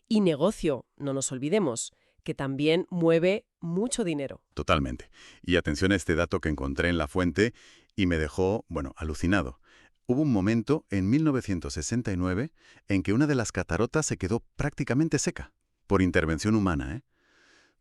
y negocio, no nos olvidemos, que también mueve mucho dinero. Totalmente. Y atención a este dato que encontré en la fuente y me dejó, alucinado. Hubo un momento, en 1969, en que una de las cataratas se quedó prácticamente seca, por intervención humana, ¿eh?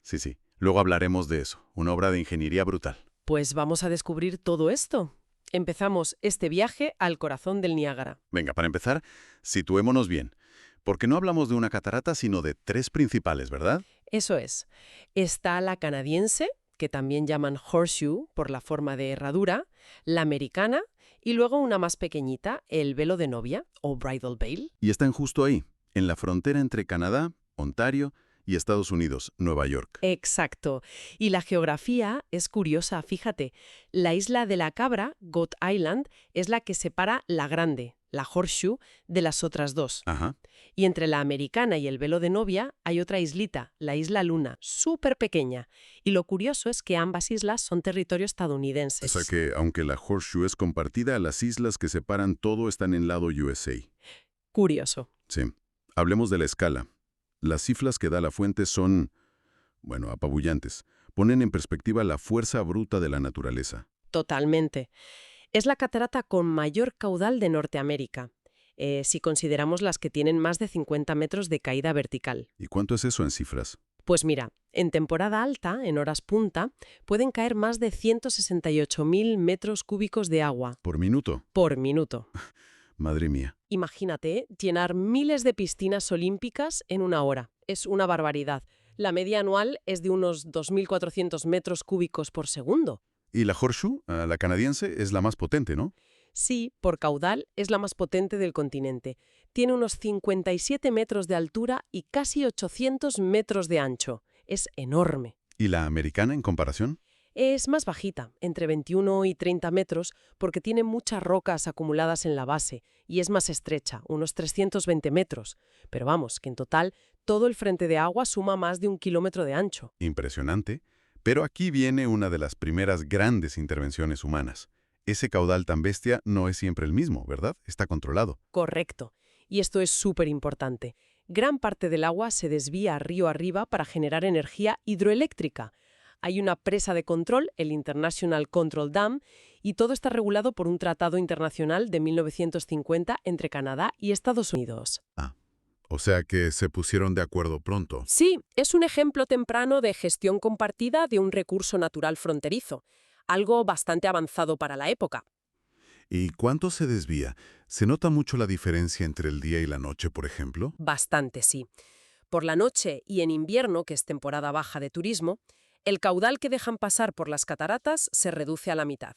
Sí. Luego hablaremos de eso, una obra de ingeniería brutal. Pues vamos a descubrir todo esto. Empezamos este viaje al corazón del Niágara. Venga, para empezar, situémonos bien, porque no hablamos de una catarata, sino de tres principales, ¿verdad? Eso es. Está la canadiense, que también llaman horseshoe por la forma de herradura, la americana y luego una más pequeñita, el velo de novia o bridal veil. Y están justo ahí, en la frontera entre Canadá, Ontario y Estados Unidos, Nueva York. Exacto. Y la geografía es curiosa, fíjate. La isla de la Cabra, Goat Island, es la que separa la grande, la horseshoe, de las otras dos. Ajá. Y entre la americana y el velo de novia hay otra islita, la isla Luna, súper pequeña. Y lo curioso es que ambas islas son territorio estadounidense. O sea que, aunque la horseshoe es compartida, las islas que separan todo están en lado USA. Curioso. Sí. Hablemos de la escala. Las cifras que da la fuente son, apabullantes. Ponen en perspectiva la fuerza bruta de la naturaleza. Totalmente. Es la catarata con mayor caudal de Norteamérica, si consideramos las que tienen más de 50 metros de caída vertical. ¿Y cuánto es eso en cifras? Pues mira, en temporada alta, en horas punta, pueden caer más de 168.000 metros cúbicos de agua ¿Por minuto? por minuto. Madre mía. Imagínate llenar miles de piscinas olímpicas en una hora. Es una barbaridad. La media anual es de unos 2.400 metros cúbicos por segundo. Y la horseshoe, la canadiense, es la más potente, ¿no? Sí, por caudal es la más potente del continente. Tiene unos 57 metros de altura y casi 800 metros de ancho. Es enorme. ¿Y la americana en comparación? Es más bajita, entre 21 y 30 metros, porque tiene muchas rocas acumuladas en la base y es más estrecha, unos 320 metros. Pero vamos, que en total todo el frente de agua suma más de 1 kilómetro de ancho. Impresionante. Pero aquí viene una de las primeras grandes intervenciones humanas. Ese caudal tan bestia no es siempre el mismo, ¿verdad? Está controlado. Correcto. Y esto es súper importante. Gran parte del agua se desvía río arriba para generar energía hidroeléctrica. Hay una presa de control, el International Control Dam, y todo está regulado por un tratado internacional de 1950 entre Canadá y Estados Unidos. O sea que se pusieron de acuerdo pronto. Sí, es un ejemplo temprano de gestión compartida de un recurso natural fronterizo, algo bastante avanzado para la época. ¿Y cuánto se desvía? ¿Se nota mucho la diferencia entre el día y la noche, por ejemplo? Bastante, sí. Por la noche y en invierno, que es temporada baja de turismo, el caudal que dejan pasar por las cataratas se reduce a la mitad.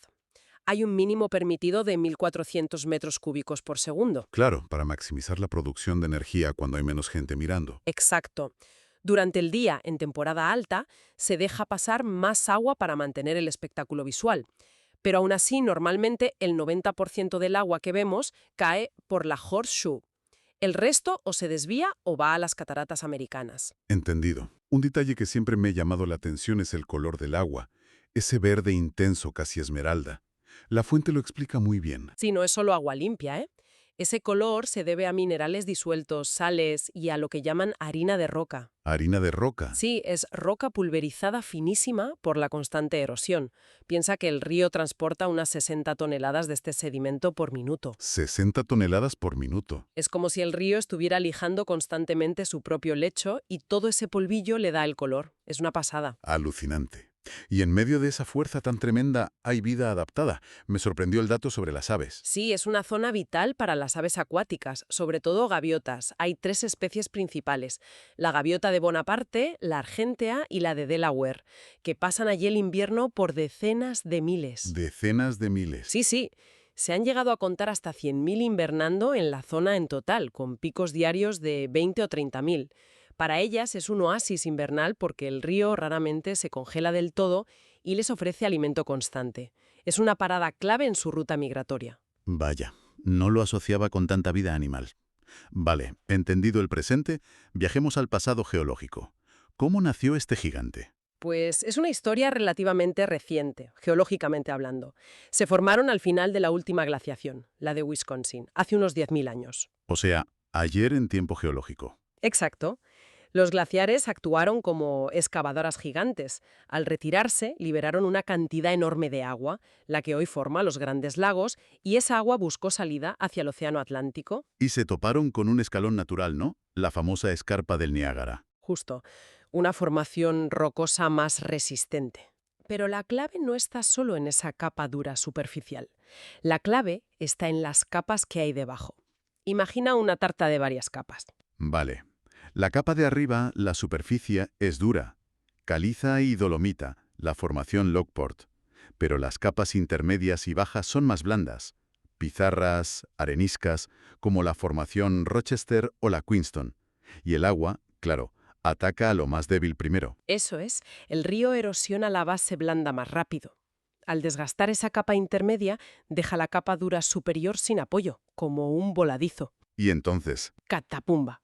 Hay un mínimo permitido de 1.400 metros cúbicos por segundo. Claro, para maximizar la producción de energía cuando hay menos gente mirando. Exacto. Durante el día, en temporada alta, se deja pasar más agua para mantener el espectáculo visual. Pero aún así, normalmente, el 90% del agua que vemos cae por la horseshoe. El resto o se desvía o va a las cataratas americanas. Entendido. Un detalle que siempre me ha llamado la atención es el color del agua. Ese verde intenso, casi esmeralda. La fuente lo explica muy bien. Sí, no es solo agua limpia, ¿eh? Ese color se debe a minerales disueltos, sales y a lo que llaman harina de roca. Harina de roca. Sí, es roca pulverizada finísima por la constante erosión. Piensa que el río transporta unas 60 toneladas de este sedimento por minuto. 60 toneladas por minuto. Es como si el río estuviera lijando constantemente su propio lecho y todo ese polvillo le da el color. Es una pasada. Alucinante. Y en medio de esa fuerza tan tremenda hay vida adaptada. Me sorprendió el dato sobre las aves. Sí, es una zona vital para las aves acuáticas, sobre todo gaviotas. Hay 3 especies principales: la gaviota de Bonaparte, la argentea y la de Delaware, que pasan allí el invierno por decenas de miles. Decenas de miles. Sí, sí. Se han llegado a contar hasta 100.000 invernando en la zona en total, con picos diarios de 20 o 30.000. Para ellas es un oasis invernal porque el río raramente se congela del todo y les ofrece alimento constante. Es una parada clave en su ruta migratoria. Vaya, no lo asociaba con tanta vida animal. Vale, entendido el presente, viajemos al pasado geológico. ¿Cómo nació este gigante? Pues es una historia relativamente reciente, geológicamente hablando. Se formaron al final de la última glaciación, la de Wisconsin, hace unos 10.000 años. O sea, ayer en tiempo geológico. Exacto. Los glaciares actuaron como excavadoras gigantes. Al retirarse, liberaron una cantidad enorme de agua, la que hoy forma los grandes lagos, y esa agua buscó salida hacia el Océano Atlántico. Y se toparon con un escalón natural, ¿no? La famosa escarpa del Niágara. Justo, una formación rocosa más resistente. Pero la clave no está solo en esa capa dura superficial. La clave está en las capas que hay debajo. Imagina una tarta de varias capas. Vale. La capa de arriba, la superficie, es dura. Caliza y dolomita, la formación Lockport. Pero las capas intermedias y bajas son más blandas. Pizarras, areniscas, como la formación Rochester o la Queenston. Y el agua, claro, ataca a lo más débil primero. Eso es, el río erosiona la base blanda más rápido. Al desgastar esa capa intermedia, deja la capa dura superior sin apoyo, como un voladizo. Y entonces, Catapumba.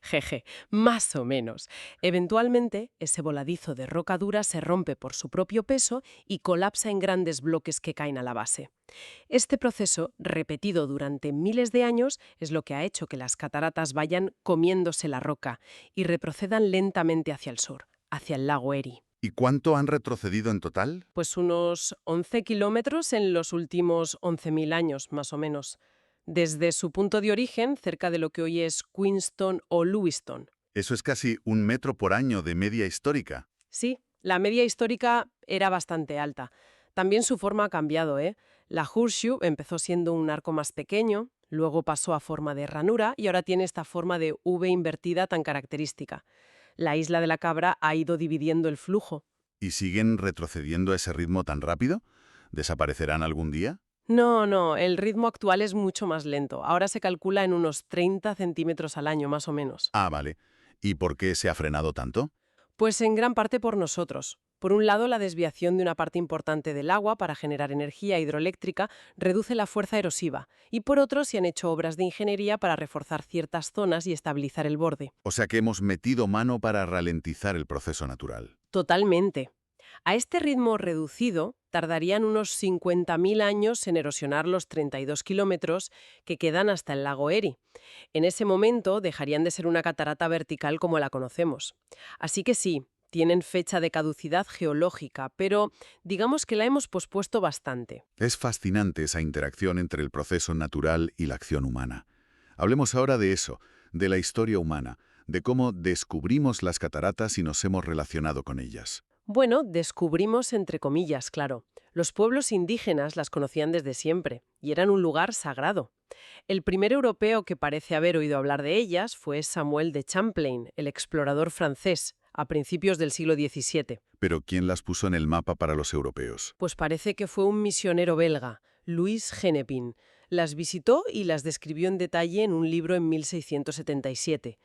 Jeje, más o menos. Eventualmente, ese voladizo de roca dura se rompe por su propio peso y colapsa en grandes bloques que caen a la base. Este proceso, repetido durante miles de años, es lo que ha hecho que las cataratas vayan comiéndose la roca y retrocedan lentamente hacia el sur, hacia el lago Erie. ¿y cuánto han retrocedido en total? Pues unos 11 kilómetros en los últimos 11.000 años, más o menos. Desde su punto de origen, cerca de lo que hoy es Queenston o Lewiston. Eso es casi 1 metro por año de media histórica. Sí, la media histórica era bastante alta. También su forma ha cambiado, ¿eh? La horseshoe empezó siendo un arco más pequeño, luego pasó a forma de ranura y ahora tiene esta forma de V invertida tan característica. La isla de la Cabra ha ido dividiendo el flujo. ¿Y siguen retrocediendo a ese ritmo tan rápido? ¿Desaparecerán algún día? No, el ritmo actual es mucho más lento. Ahora se calcula en unos 30 centímetros al año, más o menos. Ah, vale. ¿Y por qué se ha frenado tanto? Pues en gran parte por nosotros. Por un lado, la desviación de una parte importante del agua para generar energía hidroeléctrica reduce la fuerza erosiva, y por otro se han hecho obras de ingeniería para reforzar ciertas zonas y estabilizar el borde. O sea que hemos metido mano para ralentizar el proceso natural. Totalmente. A este ritmo reducido, tardarían unos 50.000 años en erosionar los 32 kilómetros que quedan hasta el lago Erie. En ese momento dejarían de ser una catarata vertical como la conocemos. Así que sí, tienen fecha de caducidad geológica, pero digamos que la hemos pospuesto bastante. Es fascinante esa interacción entre el proceso natural y la acción humana. Hablemos ahora de eso, de la historia humana, de cómo descubrimos las cataratas y nos hemos relacionado con ellas. Bueno, descubrimos entre comillas, claro. Los pueblos indígenas las conocían desde siempre y eran un lugar sagrado. El primer europeo que parece haber oído hablar de ellas fue Samuel de Champlain, el explorador francés, a principios del siglo XVII. Pero ¿quién las puso en el mapa para los europeos? Pues parece que fue un misionero belga, Louis Hennepin. Las visitó y las describió en detalle en un libro en 1677.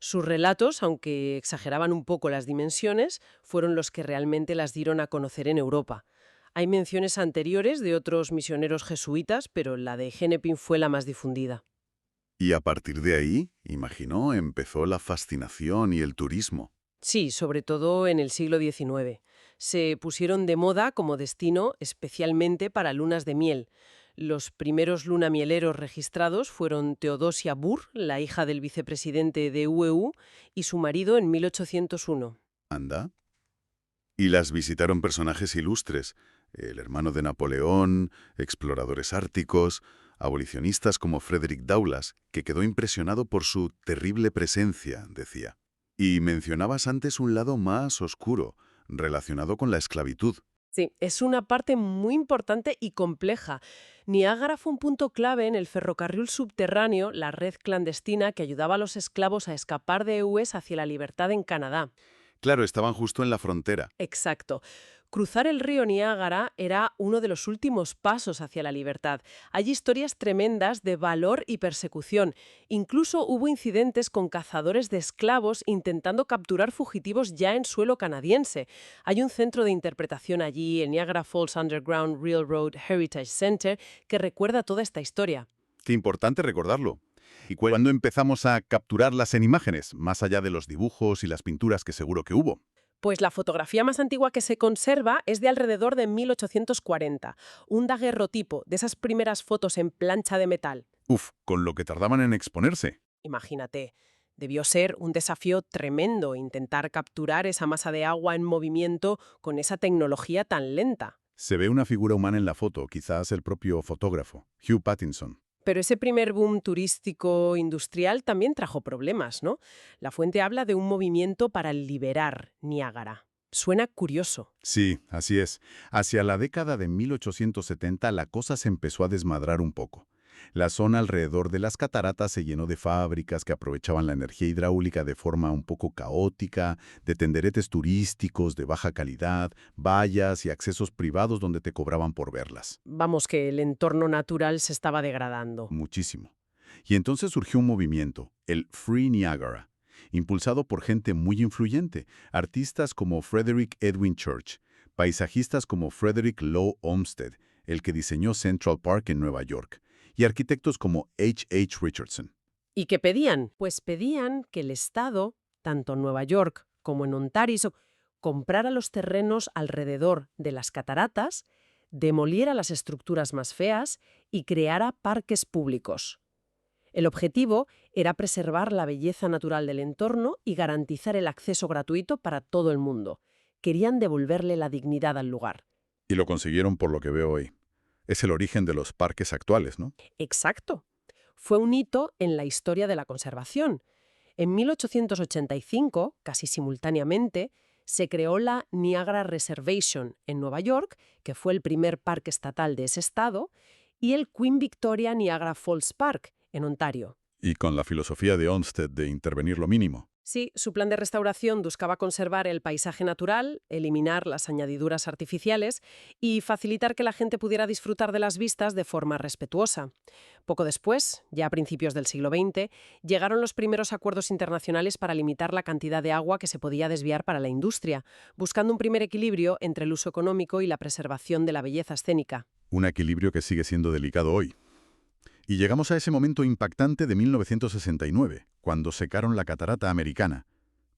Sus relatos, aunque exageraban un poco las dimensiones, fueron los que realmente las dieron a conocer en Europa. Hay menciones anteriores de otros misioneros jesuitas, pero la de Hennepin fue la más difundida. Y a partir de ahí, imagino, empezó la fascinación y el turismo. Sí, sobre todo en el siglo XIX. Se pusieron de moda como destino especialmente para lunas de miel. Los primeros lunamieleros registrados fueron Theodosia Burr, la hija del vicepresidente de UEU, y su marido en 1801. ¿Anda? Y las visitaron personajes ilustres, el hermano de Napoleón, exploradores árticos, abolicionistas como Frederick Douglass, que quedó impresionado por su terrible presencia, decía. Y mencionabas antes un lado más oscuro, relacionado con la esclavitud. Sí, es una parte muy importante y compleja. Niágara fue un punto clave en el ferrocarril subterráneo, la red clandestina que ayudaba a los esclavos a escapar de US hacia la libertad en Canadá. Claro, estaban justo en la frontera. Exacto. Cruzar el río Niágara era uno de los últimos pasos hacia la libertad. Hay historias tremendas de valor y persecución. Incluso hubo incidentes con cazadores de esclavos intentando capturar fugitivos ya en suelo canadiense. Hay un centro de interpretación allí, el Niagara Falls Underground Railroad Heritage Center, que recuerda toda esta historia. Qué importante recordarlo. ¿Y cuándo empezamos a capturarlas en imágenes, más allá de los dibujos y las pinturas que seguro que hubo? Pues la fotografía más antigua que se conserva es de alrededor de 1840, un daguerrotipo, de esas primeras fotos en plancha de metal. Uf, con lo que tardaban en exponerse. Imagínate, debió ser un desafío tremendo intentar capturar esa masa de agua en movimiento con esa tecnología tan lenta. Se ve una figura humana en la foto, quizás el propio fotógrafo, Hugh Pattinson. Pero ese primer boom turístico industrial también trajo problemas, ¿no? La fuente habla de un movimiento para liberar Niágara. Suena curioso. Sí, así es. Hacia la década de 1870 la cosa se empezó a desmadrar un poco. La zona alrededor de las cataratas se llenó de fábricas que aprovechaban la energía hidráulica de forma un poco caótica, de tenderetes turísticos de baja calidad, vallas y accesos privados donde te cobraban por verlas. Vamos, que el entorno natural se estaba degradando. Muchísimo. Y entonces surgió un movimiento, el Free Niagara, impulsado por gente muy influyente, artistas como Frederick Edwin Church, paisajistas como Frederick Law Olmsted, el que diseñó Central Park en Nueva York, y arquitectos como H. Richardson. ¿Y qué pedían? Pues pedían que el Estado, tanto en Nueva York como en Ontario, comprara los terrenos alrededor de las cataratas, demoliera las estructuras más feas y creara parques públicos. El objetivo era preservar la belleza natural del entorno y garantizar el acceso gratuito para todo el mundo. Querían devolverle la dignidad al lugar. Y lo consiguieron por lo que veo hoy. Es el origen de los parques actuales, ¿no? Exacto. Fue un hito en la historia de la conservación. En 1885, casi simultáneamente, se creó la Niagara Reservation en Nueva York, que fue el primer parque estatal de ese estado, y el Queen Victoria Niagara Falls Park, en Ontario. Y con la filosofía de Olmsted de intervenir lo mínimo. Sí, su plan de restauración buscaba conservar el paisaje natural, eliminar las añadiduras artificiales y facilitar que la gente pudiera disfrutar de las vistas de forma respetuosa. Poco después, ya a principios del siglo XX, llegaron los primeros acuerdos internacionales para limitar la cantidad de agua que se podía desviar para la industria, buscando un primer equilibrio entre el uso económico y la preservación de la belleza escénica. Un equilibrio que sigue siendo delicado hoy. Y llegamos a ese momento impactante de 1969, cuando secaron la catarata americana.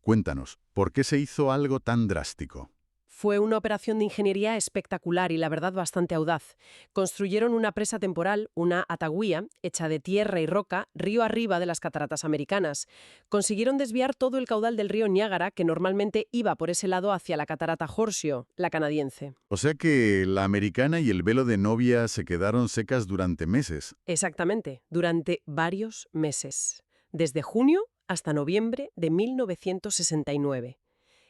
Cuéntanos, ¿por qué se hizo algo tan drástico? Fue una operación de ingeniería espectacular y la verdad bastante audaz. Construyeron una presa temporal, una ataguía, hecha de tierra y roca, río arriba de las cataratas americanas. Consiguieron desviar todo el caudal del río Niágara, que normalmente iba por ese lado hacia la catarata Horseshoe, la canadiense. O sea que la americana y el velo de novia se quedaron secas durante meses. Exactamente, durante varios meses. Desde junio hasta noviembre de 1969.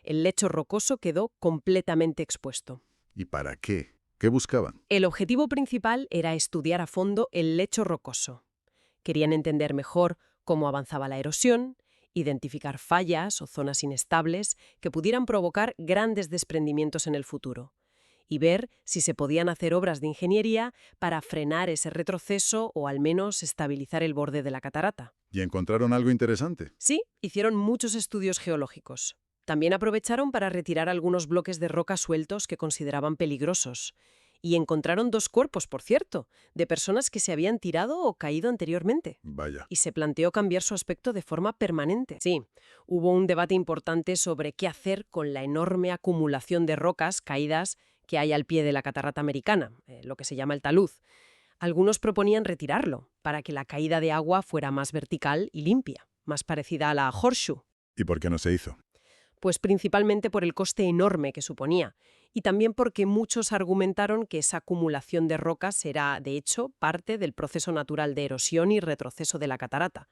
El lecho rocoso quedó completamente expuesto. ¿Y para qué? ¿Qué buscaban? El objetivo principal era estudiar a fondo el lecho rocoso. Querían entender mejor cómo avanzaba la erosión, identificar fallas o zonas inestables que pudieran provocar grandes desprendimientos en el futuro, y ver si se podían hacer obras de ingeniería para frenar ese retroceso o al menos estabilizar el borde de la catarata. ¿Y encontraron algo interesante? Sí, hicieron muchos estudios geológicos. También aprovecharon para retirar algunos bloques de roca sueltos que consideraban peligrosos. Y encontraron 2 cuerpos, por cierto, de personas que se habían tirado o caído anteriormente. Vaya. Y se planteó cambiar su aspecto de forma permanente. Sí, hubo un debate importante sobre qué hacer con la enorme acumulación de rocas caídas que hay al pie de la catarata americana, lo que se llama el talud. Algunos proponían retirarlo, para que la caída de agua fuera más vertical y limpia, más parecida a la Horseshoe. ¿Y por qué no se hizo? Pues principalmente por el coste enorme que suponía, y también porque muchos argumentaron que esa acumulación de rocas era, de hecho, parte del proceso natural de erosión y retroceso de la catarata.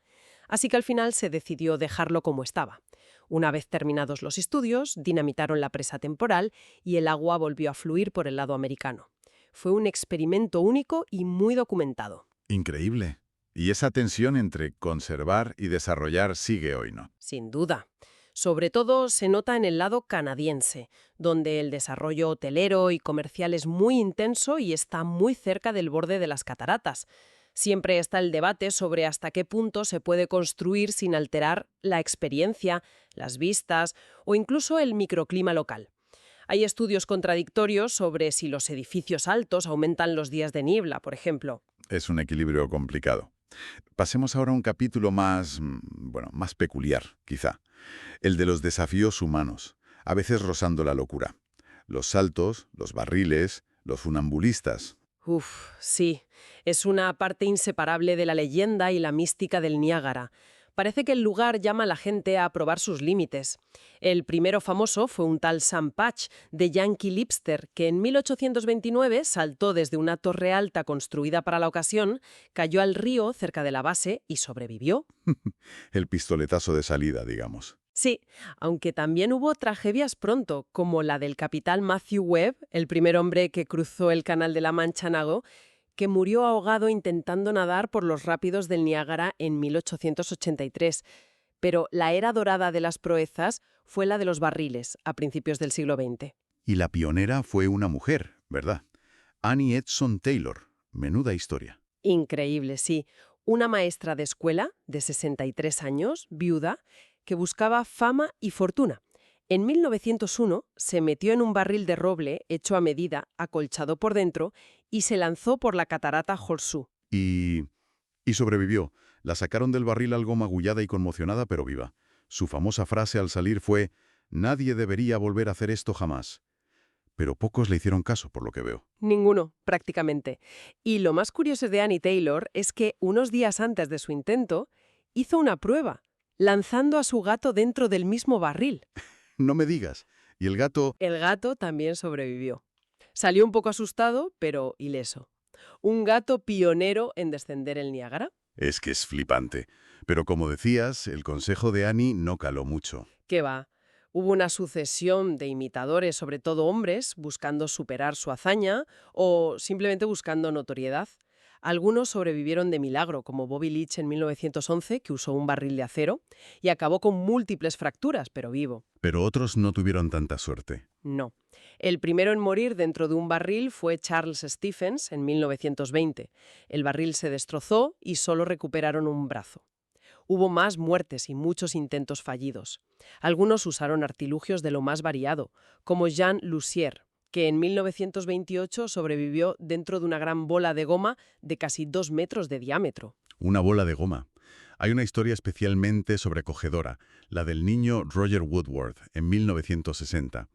Así que al final se decidió dejarlo como estaba. Una vez terminados los estudios, dinamitaron la presa temporal y el agua volvió a fluir por el lado americano. Fue un experimento único y muy documentado. Increíble. Y esa tensión entre conservar y desarrollar sigue hoy, ¿no? Sin duda. Sobre todo se nota en el lado canadiense, donde el desarrollo hotelero y comercial es muy intenso y está muy cerca del borde de las cataratas. Siempre está el debate sobre hasta qué punto se puede construir sin alterar la experiencia, las vistas o incluso el microclima local. Hay estudios contradictorios sobre si los edificios altos aumentan los días de niebla, por ejemplo. Es un equilibrio complicado. Pasemos ahora a un capítulo más, más peculiar, quizá. El de los desafíos humanos, a veces rozando la locura. Los saltos, los barriles, los funambulistas. Uf, sí, es una parte inseparable de la leyenda y la mística del Niágara. Parece que el lugar llama a la gente a probar sus límites. El primero famoso fue un tal Sam Patch de Yankee Lipster, que en 1829 saltó desde una torre alta construida para la ocasión, cayó al río cerca de la base y sobrevivió. El pistoletazo de salida, digamos. Sí, aunque también hubo tragedias pronto, como la del capitán Matthew Webb, el primer hombre que cruzó el Canal de la Mancha Nago, que murió ahogado intentando nadar por los rápidos del Niágara en 1883. Pero la era dorada de las proezas fue la de los barriles, a principios del siglo XX. Y la pionera fue una mujer, ¿verdad? Annie Edson Taylor. Menuda historia. Increíble, sí. Una maestra de escuela, de 63 años, viuda, que buscaba fama y fortuna. En 1901 se metió en un barril de roble hecho a medida, acolchado por dentro, y se lanzó por la catarata Horseshoe. Y sobrevivió. La sacaron del barril algo magullada y conmocionada, pero viva. Su famosa frase al salir fue: «Nadie debería volver a hacer esto jamás». Pero pocos le hicieron caso, por lo que veo. Ninguno, prácticamente. Y lo más curioso de Annie Taylor es que unos días antes de su intento, hizo una prueba, lanzando a su gato dentro del mismo barril. No me digas. Y el gato... El gato también sobrevivió. Salió un poco asustado, pero ileso. Un gato pionero en descender el Niágara. Es que es flipante. Pero como decías, el consejo de Annie no caló mucho. ¿Qué va? Hubo una sucesión de imitadores, sobre todo hombres, buscando superar su hazaña o simplemente buscando notoriedad. Algunos sobrevivieron de milagro, como Bobby Leach en 1911, que usó un barril de acero, y acabó con múltiples fracturas, pero vivo. Pero otros no tuvieron tanta suerte. No. El primero en morir dentro de un barril fue Charles Stephens en 1920. El barril se destrozó y solo recuperaron un brazo. Hubo más muertes y muchos intentos fallidos. Algunos usaron artilugios de lo más variado, como Jean Lussier, que en 1928 sobrevivió dentro de una gran bola de goma de casi 2 metros de diámetro. Una bola de goma. Hay una historia especialmente sobrecogedora, la del niño Roger Woodward, en 1960.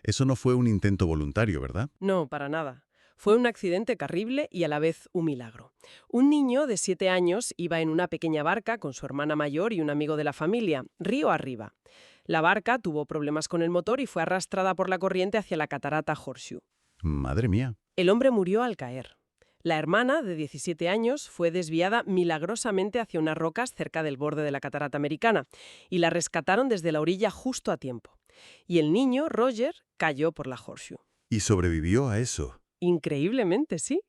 Eso no fue un intento voluntario, ¿verdad? No, para nada. Fue un accidente terrible y a la vez un milagro. Un niño de 7 años iba en una pequeña barca con su hermana mayor y un amigo de la familia, río arriba. La barca tuvo problemas con el motor y fue arrastrada por la corriente hacia la catarata Horseshoe. Madre mía. El hombre murió al caer. La hermana, de 17 años, fue desviada milagrosamente hacia unas rocas cerca del borde de la catarata americana y la rescataron desde la orilla justo a tiempo. Y el niño, Roger, cayó por la Horseshoe. ¿Y sobrevivió a eso? Increíblemente, sí.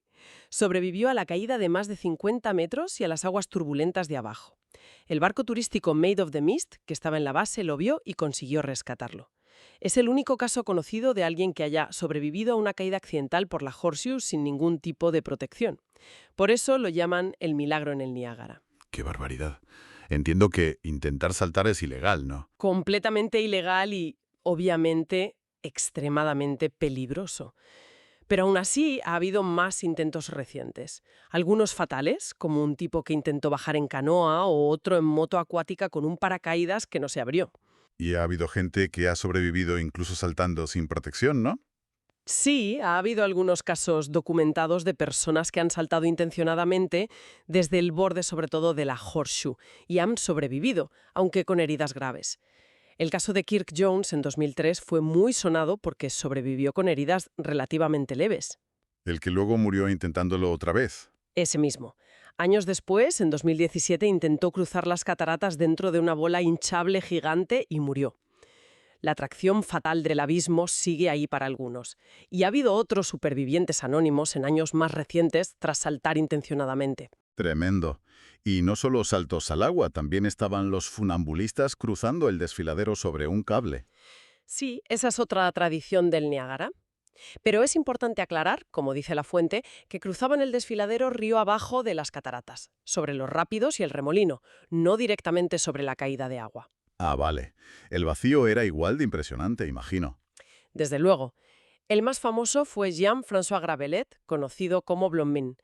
Sobrevivió a la caída de más de 50 metros y a las aguas turbulentas de abajo. El barco turístico Maid of the Mist, que estaba en la base, lo vio y consiguió rescatarlo. Es el único caso conocido de alguien que haya sobrevivido a una caída accidental por la Horseshoe sin ningún tipo de protección. Por eso lo llaman el milagro en el Niágara. ¡Qué barbaridad! Entiendo que intentar saltar es ilegal, ¿no? Completamente ilegal y, obviamente, extremadamente peligroso. Pero aún así ha habido más intentos recientes. Algunos fatales, como un tipo que intentó bajar en canoa o otro en moto acuática con un paracaídas que no se abrió. Y ha habido gente que ha sobrevivido incluso saltando sin protección, ¿no? Sí, ha habido algunos casos documentados de personas que han saltado intencionadamente desde el borde sobre todo de la Horseshoe y han sobrevivido, aunque con heridas graves. El caso de Kirk Jones en 2003 fue muy sonado porque sobrevivió con heridas relativamente leves. El que luego murió intentándolo otra vez. Ese mismo. Años después, en 2017, intentó cruzar las cataratas dentro de una bola hinchable gigante y murió. La atracción fatal del abismo sigue ahí para algunos. Y ha habido otros supervivientes anónimos en años más recientes tras saltar intencionadamente. Tremendo. Y no solo saltos al agua, también estaban los funambulistas cruzando el desfiladero sobre un cable. Sí, esa es otra tradición del Niágara. Pero es importante aclarar, como dice la fuente, que cruzaban el desfiladero río abajo de las cataratas, sobre los rápidos y el remolino, no directamente sobre la caída de agua. Ah, vale. El vacío era igual de impresionante, imagino. Desde luego. El más famoso fue Jean-François Gravelet, conocido como Blondin.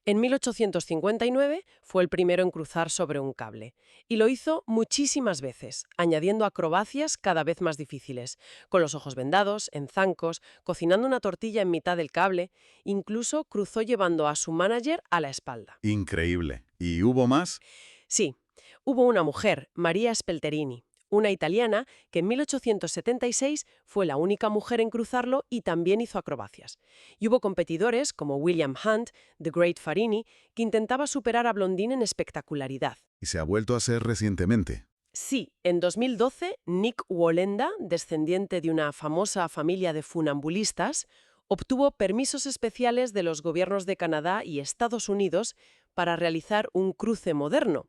En 1859 fue el primero en cruzar sobre un cable. Y lo hizo muchísimas veces, añadiendo acrobacias cada vez más difíciles, con los ojos vendados, en zancos, cocinando una tortilla en mitad del cable, incluso cruzó llevando a su manager a la espalda. Increíble. ¿Y hubo más? Sí, hubo una mujer, María Spelterini, una italiana que en 1876 fue la única mujer en cruzarlo y también hizo acrobacias. Y hubo competidores como William Hunt, The Great Farini, que intentaba superar a Blondin en espectacularidad. Y se ha vuelto a hacer recientemente. Sí, en 2012, Nick Wallenda, descendiente de una famosa familia de funambulistas, obtuvo permisos especiales de los gobiernos de Canadá y Estados Unidos para realizar un cruce moderno.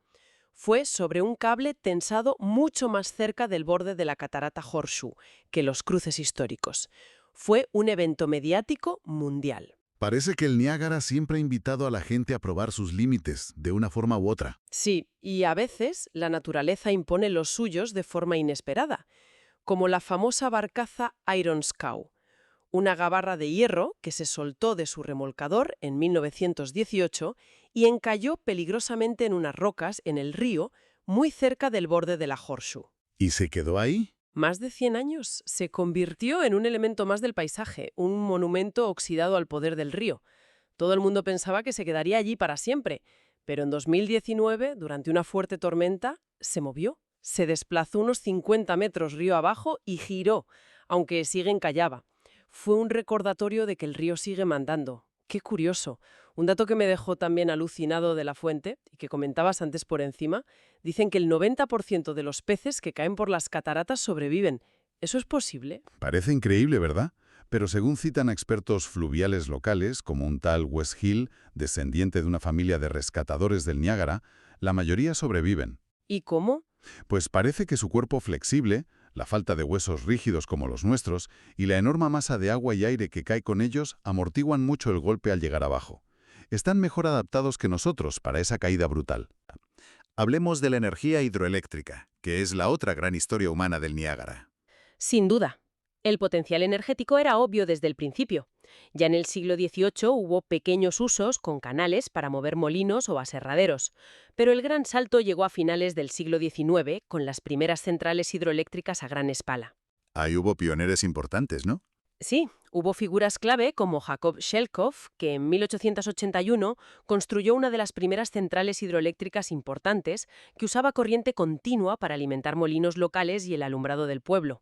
Fue sobre un cable tensado mucho más cerca del borde de la catarata Horseshoe que los cruces históricos. Fue un evento mediático mundial. Parece que el Niágara siempre ha invitado a la gente a probar sus límites, de una forma u otra. Sí, y a veces la naturaleza impone los suyos de forma inesperada, como la famosa barcaza Iron Scow, una gabarra de hierro que se soltó de su remolcador en 1918 y encalló peligrosamente en unas rocas en el río muy cerca del borde de la Horseshoe. ¿Y se quedó ahí? Más de 100 años. Se convirtió en un elemento más del paisaje, un monumento oxidado al poder del río. Todo el mundo pensaba que se quedaría allí para siempre, pero en 2019, durante una fuerte tormenta, se movió. Se desplazó unos 50 metros río abajo y giró, aunque sigue encallada. Fue un recordatorio de que el río sigue mandando. ¡Qué curioso! Un dato que me dejó también alucinado de la fuente, y que comentabas antes por encima, dicen que el 90% de los peces que caen por las cataratas sobreviven. ¿Eso es posible? Parece increíble, ¿verdad? Pero según citan expertos fluviales locales, como un tal Wes Hill, descendiente de una familia de rescatadores del Niágara, la mayoría sobreviven. ¿Y cómo? Pues parece que su cuerpo flexible, la falta de huesos rígidos como los nuestros y la enorme masa de agua y aire que cae con ellos amortiguan mucho el golpe al llegar abajo. Están mejor adaptados que nosotros para esa caída brutal. Hablemos de la energía hidroeléctrica, que es la otra gran historia humana del Niágara. Sin duda. El potencial energético era obvio desde el principio. Ya en el siglo XVIII hubo pequeños usos con canales para mover molinos o aserraderos, pero el gran salto llegó a finales del siglo XIX con las primeras centrales hidroeléctricas a gran escala. Ahí hubo pioneros importantes, ¿no? Sí, hubo figuras clave como Jakob Shelkoff, que en 1881 construyó una de las primeras centrales hidroeléctricas importantes que usaba corriente continua para alimentar molinos locales y el alumbrado del pueblo.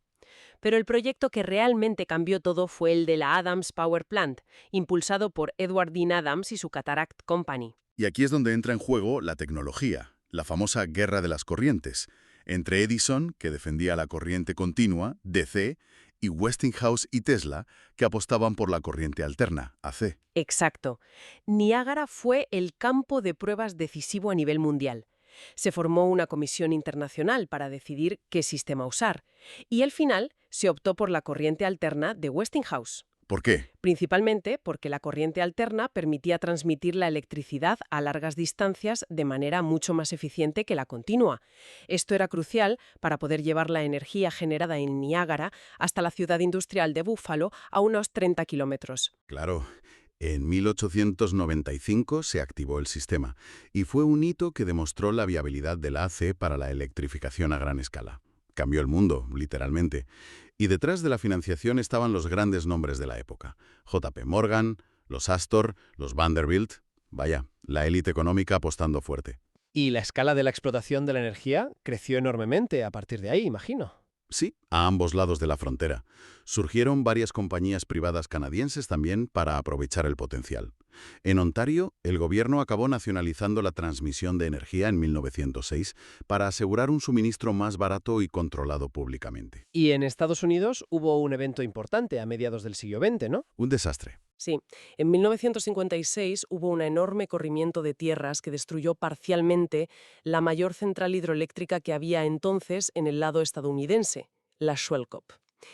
Pero el proyecto que realmente cambió todo fue el de la Adams Power Plant, impulsado por Edward Dean Adams y su Cataract Company. Y aquí es donde entra en juego la tecnología, la famosa guerra de las corrientes, entre Edison, que defendía la corriente continua, DC, y Westinghouse y Tesla, que apostaban por la corriente alterna, AC. Exacto. Niágara fue el campo de pruebas decisivo a nivel mundial. Se formó una comisión internacional para decidir qué sistema usar, y al final se optó por la corriente alterna de Westinghouse. ¿Por qué? Principalmente porque la corriente alterna permitía transmitir la electricidad a largas distancias de manera mucho más eficiente que la continua. Esto era crucial para poder llevar la energía generada en Niágara hasta la ciudad industrial de Buffalo a unos 30 kilómetros. Claro. En 1895 se activó el sistema, y fue un hito que demostró la viabilidad del AC para la electrificación a gran escala. Cambió el mundo, literalmente. Y detrás de la financiación estaban los grandes nombres de la época. J.P. Morgan, los Astor, los Vanderbilt. Vaya, la élite económica apostando fuerte. Y la escala de la explotación de la energía creció enormemente a partir de ahí, imagino. Sí, a ambos lados de la frontera. Surgieron varias compañías privadas canadienses también para aprovechar el potencial. En Ontario, el gobierno acabó nacionalizando la transmisión de energía en 1906 para asegurar un suministro más barato y controlado públicamente. Y en Estados Unidos hubo un evento importante a mediados del siglo XX, ¿no? Un desastre. Sí, en 1956 hubo un enorme corrimiento de tierras que destruyó parcialmente la mayor central hidroeléctrica que había entonces en el lado estadounidense, la Schwelkop.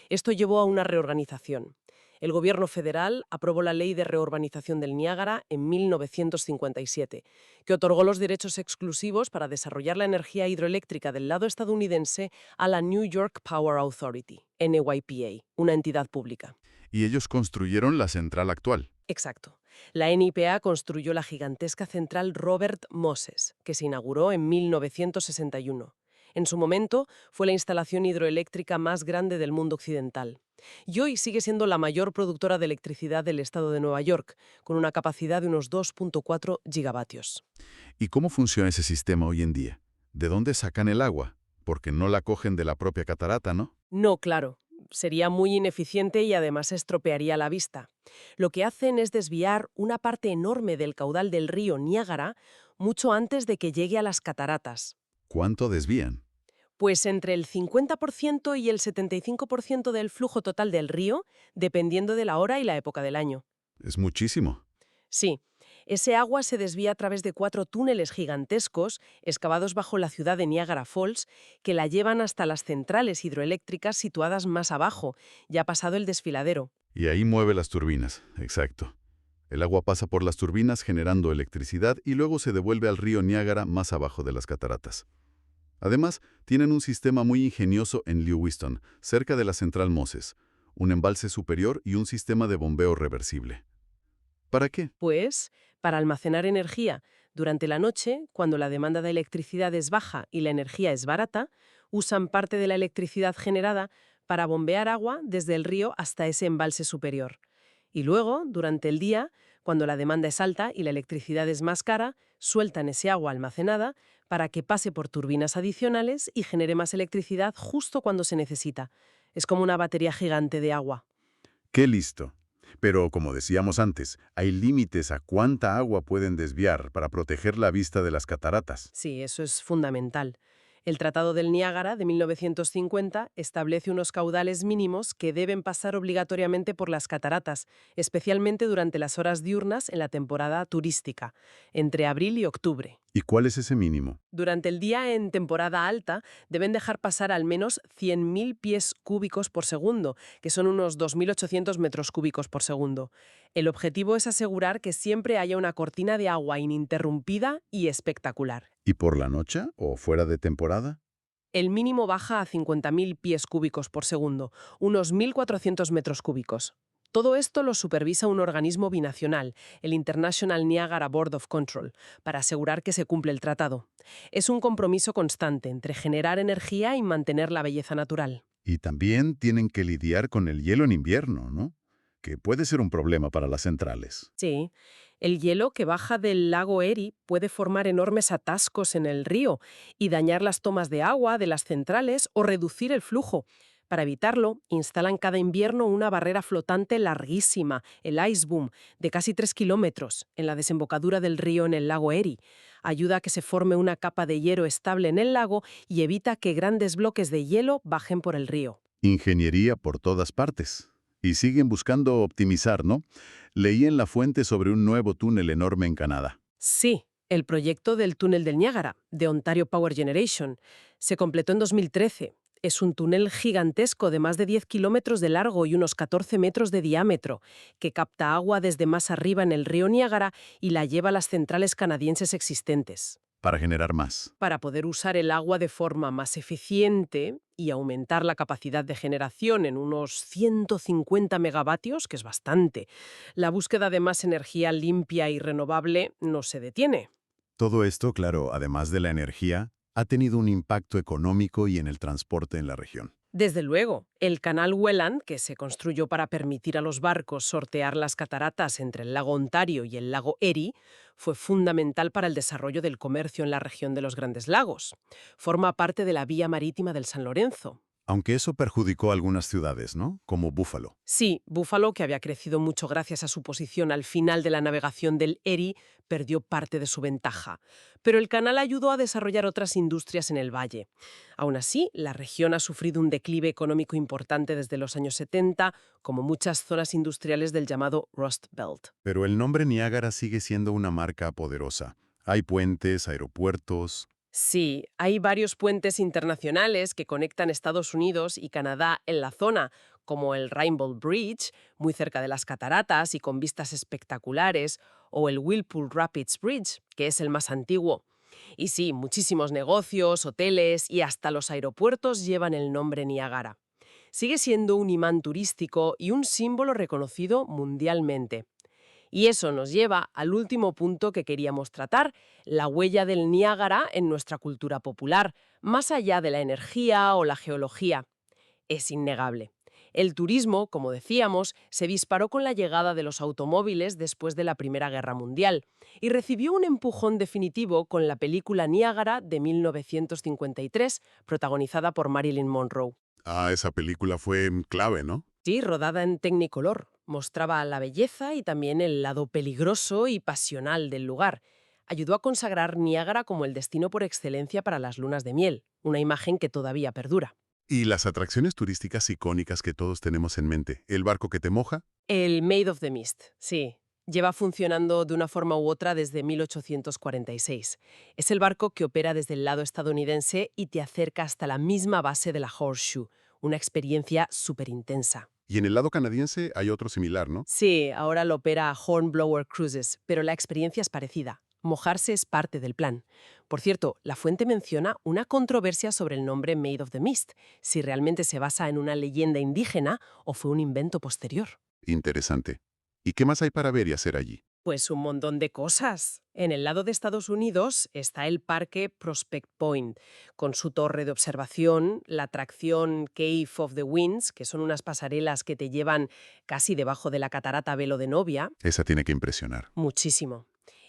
Esto llevó a una reorganización. El gobierno federal aprobó la Ley de Reurbanización del Niágara en 1957, que otorgó los derechos exclusivos para desarrollar la energía hidroeléctrica del lado estadounidense a la New York Power Authority, NYPA, una entidad pública. Y ellos construyeron la central actual. Exacto. La NYPA construyó la gigantesca central Robert Moses, que se inauguró en 1961. En su momento, fue la instalación hidroeléctrica más grande del mundo occidental. Y hoy sigue siendo la mayor productora de electricidad del estado de Nueva York, con una capacidad de unos 2.4 gigavatios. ¿Y cómo funciona ese sistema hoy en día? ¿De dónde sacan el agua? Porque no la cogen de la propia catarata, ¿no? No, claro. Sería muy ineficiente y además estropearía la vista. Lo que hacen es desviar una parte enorme del caudal del río Niágara mucho antes de que llegue a las cataratas. ¿Cuánto desvían? Pues entre el 50% y el 75% del flujo total del río, dependiendo de la hora y la época del año. Es muchísimo. Sí, ese agua se desvía a través de 4 túneles gigantescos excavados bajo la ciudad de Niagara Falls que la llevan hasta las centrales hidroeléctricas situadas más abajo, ya pasado el desfiladero. Y ahí mueve las turbinas, exacto. El agua pasa por las turbinas generando electricidad y luego se devuelve al río Niágara más abajo de las cataratas. Además, tienen un sistema muy ingenioso en Lewiston, cerca de la central Moses, un embalse superior y un sistema de bombeo reversible. ¿Para qué? Pues, para almacenar energía durante la noche, cuando la demanda de electricidad es baja y la energía es barata, usan parte de la electricidad generada para bombear agua desde el río hasta ese embalse superior. Y luego, durante el día, cuando la demanda es alta y la electricidad es más cara, sueltan ese agua almacenada para que pase por turbinas adicionales y genere más electricidad justo cuando se necesita. Es como una batería gigante de agua. ¡Qué listo! Pero, como decíamos antes, hay límites a cuánta agua pueden desviar para proteger la vista de las cataratas. Sí, eso es fundamental. El Tratado del Niágara de 1950 establece unos caudales mínimos que deben pasar obligatoriamente por las cataratas, especialmente durante las horas diurnas en la temporada turística, entre abril y octubre. ¿Y cuál es ese mínimo? Durante el día en temporada alta deben dejar pasar al menos 100.000 pies cúbicos por segundo, que son unos 2.800 metros cúbicos por segundo. El objetivo es asegurar que siempre haya una cortina de agua ininterrumpida y espectacular. ¿Y por la noche o fuera de temporada? El mínimo baja a 50.000 pies cúbicos por segundo, unos 1.400 metros cúbicos. Todo esto lo supervisa un organismo binacional, el International Niagara Board of Control, para asegurar que se cumple el tratado. Es un compromiso constante entre generar energía y mantener la belleza natural. Y también tienen que lidiar con el hielo en invierno, ¿no? Que puede ser un problema para las centrales. Sí, el hielo que baja del lago Erie puede formar enormes atascos en el río y dañar las tomas de agua de las centrales o reducir el flujo. Para evitarlo, instalan cada invierno una barrera flotante larguísima, el Ice Boom, de casi 3 kilómetros, en la desembocadura del río en el lago Erie. Ayuda a que se forme una capa de hielo estable en el lago y evita que grandes bloques de hielo bajen por el río. Ingeniería por todas partes. Y siguen buscando optimizar, ¿no? Leí en La Fuente sobre un nuevo túnel enorme en Canadá. Sí, el proyecto del túnel del Niágara, de Ontario Power Generation, se completó en 2013. Es un túnel gigantesco de más de 10 kilómetros de largo y unos 14 metros de diámetro, que capta agua desde más arriba en el río Niágara y la lleva a las centrales canadienses existentes. Para generar más. Para poder usar el agua de forma más eficiente y aumentar la capacidad de generación en unos 150 megavatios, que es bastante, la búsqueda de más energía limpia y renovable no se detiene. Todo esto, claro, además de la energía, ha tenido un impacto económico y en el transporte en la región. Desde luego, el canal Welland, que se construyó para permitir a los barcos sortear las cataratas entre el lago Ontario y el lago Erie, fue fundamental para el desarrollo del comercio en la región de los Grandes Lagos. Forma parte de la vía marítima del San Lorenzo. Aunque eso perjudicó a algunas ciudades, ¿no? Como Buffalo. Sí, Buffalo, que había crecido mucho gracias a su posición al final de la navegación del Erie, perdió parte de su ventaja. Pero el canal ayudó a desarrollar otras industrias en el valle. Aún así, la región ha sufrido un declive económico importante desde los años 70, como muchas zonas industriales del llamado Rust Belt. Pero el nombre Niágara sigue siendo una marca poderosa. Hay puentes, aeropuertos. Sí, hay varios puentes internacionales que conectan Estados Unidos y Canadá en la zona, como el Rainbow Bridge, muy cerca de las cataratas y con vistas espectaculares, o el Whirlpool Rapids Bridge, que es el más antiguo. Y sí, muchísimos negocios, hoteles y hasta los aeropuertos llevan el nombre Niágara. Sigue siendo un imán turístico y un símbolo reconocido mundialmente. Y eso nos lleva al último punto que queríamos tratar, la huella del Niágara en nuestra cultura popular, más allá de la energía o la geología. Es innegable. El turismo, como decíamos, se disparó con la llegada de los automóviles después de la Primera Guerra Mundial y recibió un empujón definitivo con la película Niágara de 1953, protagonizada por Marilyn Monroe. Ah, esa película fue clave, ¿no? Sí, rodada en Technicolor. Mostraba la belleza y también el lado peligroso y pasional del lugar. Ayudó a consagrar Niágara como el destino por excelencia para las lunas de miel, una imagen que todavía perdura. Y las atracciones turísticas icónicas que todos tenemos en mente. El barco que te moja. El Maid of the Mist, sí. Lleva funcionando de una forma u otra desde 1846. Es el barco que opera desde el lado estadounidense y te acerca hasta la misma base de la Horseshoe, una experiencia súper intensa. Y en el lado canadiense hay otro similar, ¿no? Sí, ahora lo opera Hornblower Cruises, pero la experiencia es parecida. Mojarse es parte del plan. Por cierto, la fuente menciona una controversia sobre el nombre Maid of the Mist, si realmente se basa en una leyenda indígena o fue un invento posterior. Interesante. ¿Y qué más hay para ver y hacer allí? Pues un montón de cosas. En el lado de Estados Unidos está el parque Prospect Point, con su torre de observación, la atracción Cave of the Winds, que son unas pasarelas que te llevan casi debajo de la catarata Velo de Novia, Esa tiene que impresionar. muchísimo.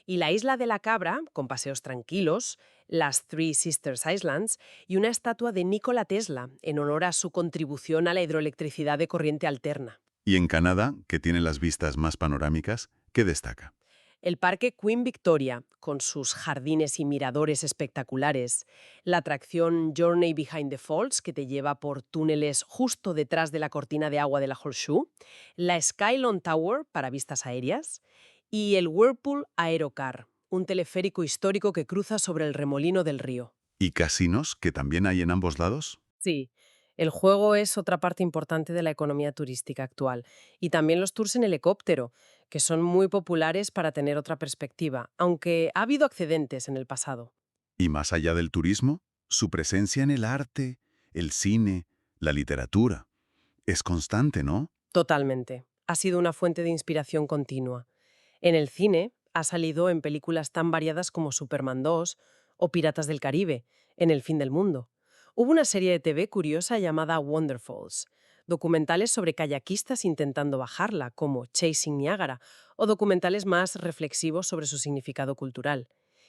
Y la isla de la Cabra, con paseos tranquilos, las Three Sisters Islands y una estatua de Nikola Tesla, en honor a su contribución a la hidroelectricidad de corriente alterna. Y en Canadá, que tiene las vistas más panorámicas, ¿qué destaca? El Parque Queen Victoria, con sus jardines y miradores espectaculares, la atracción Journey Behind the Falls, que te lleva por túneles justo detrás de la cortina de agua de la Horseshoe, la Skylon Tower para vistas aéreas y el Whirlpool Aerocar, un teleférico histórico que cruza sobre el remolino del río. ¿Y casinos, que también hay en ambos lados? Sí, el juego es otra parte importante de la economía turística actual. Y también los tours en helicóptero, que son muy populares para tener otra perspectiva, aunque ha habido accidentes en el pasado. Y más allá del turismo, su presencia en el arte, el cine, la literatura. Es constante, ¿no? Totalmente. Ha sido una fuente de inspiración continua. En el cine ha salido en películas tan variadas como Superman 2 o Piratas del Caribe, en El fin del mundo. Hubo una serie de TV curiosa llamada Wonderfalls, documentales sobre kayakistas intentando bajarla, como Chasing Niagara, o documentales más reflexivos sobre su significado cultural.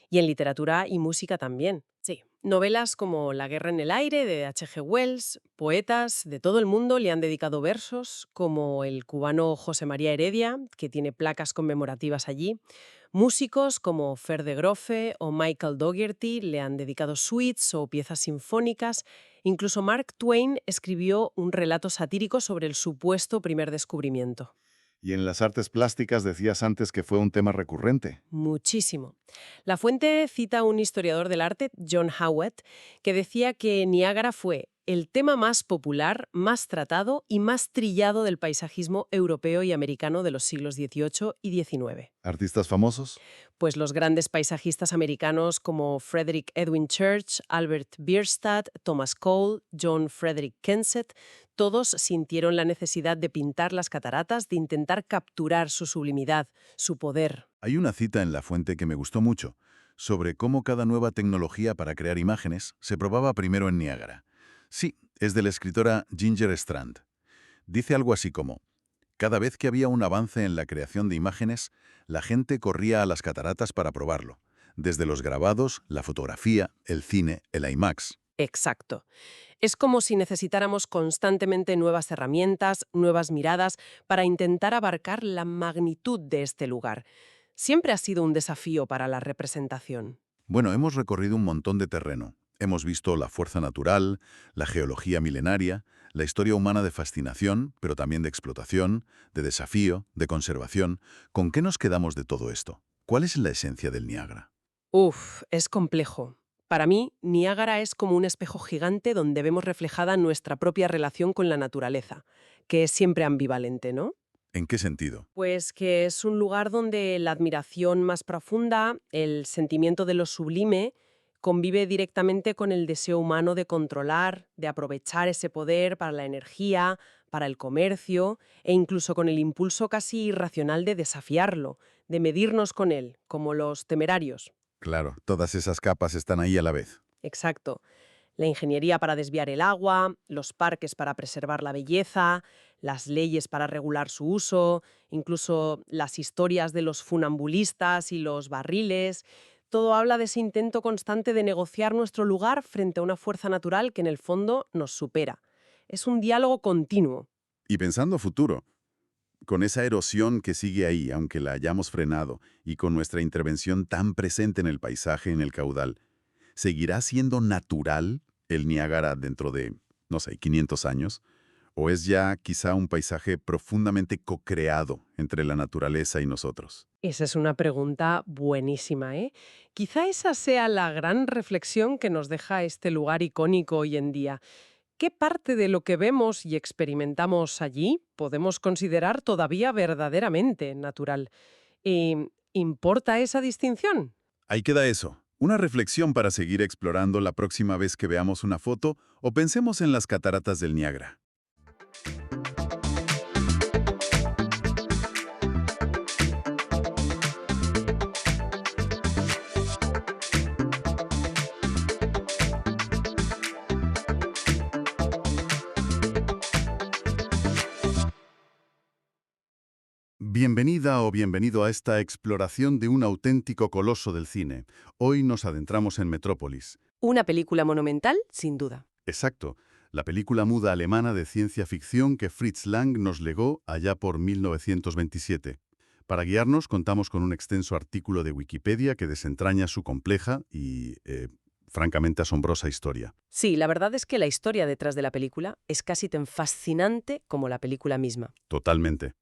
Y en literatura y música también. Sí, novelas como La guerra en el aire de H.G. Wells, poetas de todo el mundo le han dedicado versos, como el cubano José María Heredia, que tiene placas conmemorativas allí. Músicos como Fer de Grofe o Michael Dougherty le han dedicado suites o piezas sinfónicas. Incluso Mark Twain escribió un relato satírico sobre el supuesto primer descubrimiento. Y en las artes plásticas decías antes que fue un tema recurrente. Muchísimo. La fuente cita a un historiador del arte, John Howitt, que decía que Niágara fue el tema más popular, más tratado y más trillado del paisajismo europeo y americano de los siglos XVIII y XIX. ¿Artistas famosos? Pues los grandes paisajistas americanos como Frederick Edwin Church, Albert Bierstadt, Thomas Cole, John Frederick Kensett, todos sintieron la necesidad de pintar las cataratas, de intentar capturar su sublimidad, su poder. Hay una cita en la fuente que me gustó mucho, sobre cómo cada nueva tecnología para crear imágenes se probaba primero en Niágara. Sí, es de la escritora Ginger Strand. Dice algo así como: cada vez que había un avance en la creación de imágenes, la gente corría a las cataratas para probarlo, desde los grabados, la fotografía, el cine, el IMAX. Exacto. Es como si necesitáramos constantemente nuevas herramientas, nuevas miradas, para intentar abarcar la magnitud de este lugar. Siempre ha sido un desafío para la representación. Bueno, hemos recorrido un montón de terreno. Hemos visto la fuerza natural, la geología milenaria, la historia humana de fascinación, pero también de explotación, de desafío, de conservación. ¿Con qué nos quedamos de todo esto? ¿Cuál es la esencia del Niágara? Uf, es complejo. Para mí, Niágara es como un espejo gigante donde vemos reflejada nuestra propia relación con la naturaleza, que es siempre ambivalente, ¿no? ¿En qué sentido? Pues que es un lugar donde la admiración más profunda, el sentimiento de lo sublime, convive directamente con el deseo humano de controlar, de aprovechar ese poder para la energía, para el comercio, e incluso con el impulso casi irracional de desafiarlo, de medirnos con él, como los temerarios. Claro, todas esas capas están ahí a la vez. Exacto. La ingeniería para desviar el agua, los parques para preservar la belleza, las leyes para regular su uso, incluso las historias de los funambulistas y los barriles. Todo habla de ese intento constante de negociar nuestro lugar frente a una fuerza natural que en el fondo nos supera. Es un diálogo continuo. Y pensando a futuro, con esa erosión que sigue ahí, aunque la hayamos frenado, y con nuestra intervención tan presente en el paisaje, en el caudal, ¿seguirá siendo natural el Niágara dentro de, no sé, 500 años? ¿O es ya quizá un paisaje profundamente co-creado entre la naturaleza y nosotros? Esa es una pregunta buenísima, ¿eh? Quizá esa sea la gran reflexión que nos deja este lugar icónico hoy en día. ¿Qué parte de lo que vemos y experimentamos allí podemos considerar todavía verdaderamente natural? ¿Y importa esa distinción? Ahí queda eso. Una reflexión para seguir explorando la próxima vez que veamos una foto o pensemos en las cataratas del Niágara. Bienvenida o bienvenido a esta exploración de un auténtico coloso del cine. Hoy nos adentramos en Metrópolis. Una película monumental, sin duda. Exacto, la película muda alemana de ciencia ficción que Fritz Lang nos legó allá por 1927. Para guiarnos contamos con un extenso artículo de Wikipedia que desentraña su compleja y, francamente, asombrosa historia. Sí, la verdad es que la historia detrás de la película es casi tan fascinante como la película misma. Totalmente.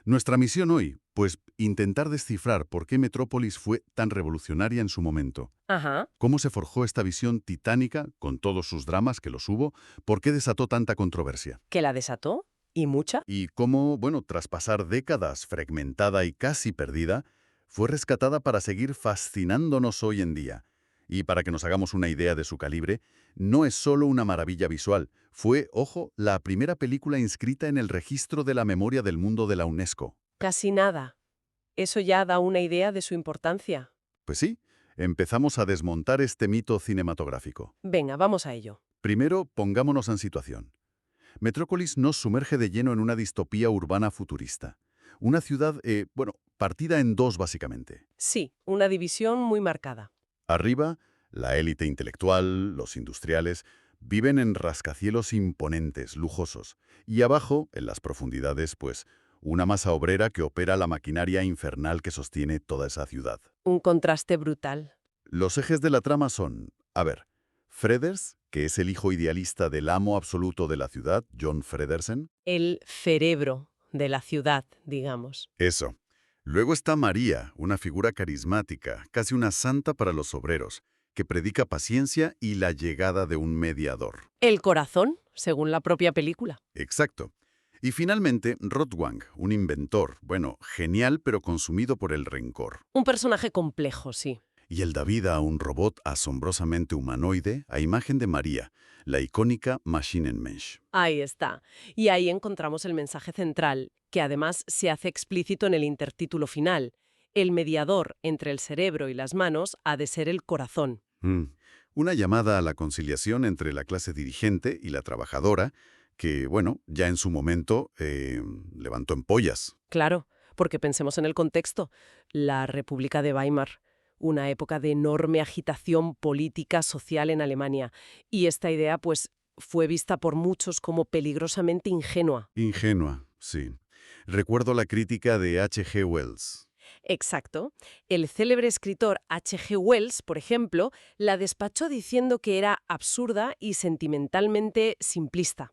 Nuestra misión hoy, pues, intentar descifrar por qué Metrópolis fue tan revolucionaria en su momento. Ajá. ¿Cómo se forjó esta visión titánica, con todos sus dramas que los hubo? ¿Por qué desató tanta controversia? ¿Que la desató? ¿Y mucha? Y cómo, bueno, tras pasar décadas fragmentada y casi perdida, fue rescatada para seguir fascinándonos hoy en día. Y para que nos hagamos una idea de su calibre, no es solo una maravilla visual, fue, ojo, la primera película inscrita en el registro de la memoria del mundo de la UNESCO. Casi nada. Eso ya da una idea de su importancia. Pues sí, empezamos a desmontar este mito cinematográfico. Venga, vamos a ello. Primero, pongámonos en situación. Metrópolis nos sumerge de lleno en una distopía urbana futurista. Una ciudad, partida en dos básicamente. Sí, una división muy marcada. Arriba, la élite intelectual, los industriales, viven en rascacielos imponentes, lujosos. Y abajo, en las profundidades, pues, una masa obrera que opera la maquinaria infernal que sostiene toda esa ciudad. Un contraste brutal. Los ejes de la trama son, Fredders, que es el hijo idealista del amo absoluto de la ciudad, John Fredersen. El cerebro de la ciudad, digamos. Eso. Luego está María, una figura carismática, casi una santa para los obreros, que predica paciencia y la llegada de un mediador. El corazón, según la propia película. Exacto. Y finalmente, Rotwang, un inventor, genial pero consumido por el rencor. Un personaje complejo, sí. Y él da vida a un robot asombrosamente humanoide a imagen de María, la icónica Maschinenmensch. Ahí está. Y ahí encontramos el mensaje central, que además se hace explícito en el intertítulo final. El mediador entre el cerebro y las manos ha de ser el corazón. Una llamada a la conciliación entre la clase dirigente y la trabajadora, que, ya en su momento levantó ampollas. Claro, porque pensemos en el contexto. La República de Weimar, una época de enorme agitación política, social en Alemania. Y esta idea, pues, fue vista por muchos como peligrosamente ingenua. Ingenua, sí. Recuerdo la crítica de H.G. Wells. Exacto. El célebre escritor H.G. Wells, por ejemplo, la despachó diciendo que era absurda y sentimentalmente simplista.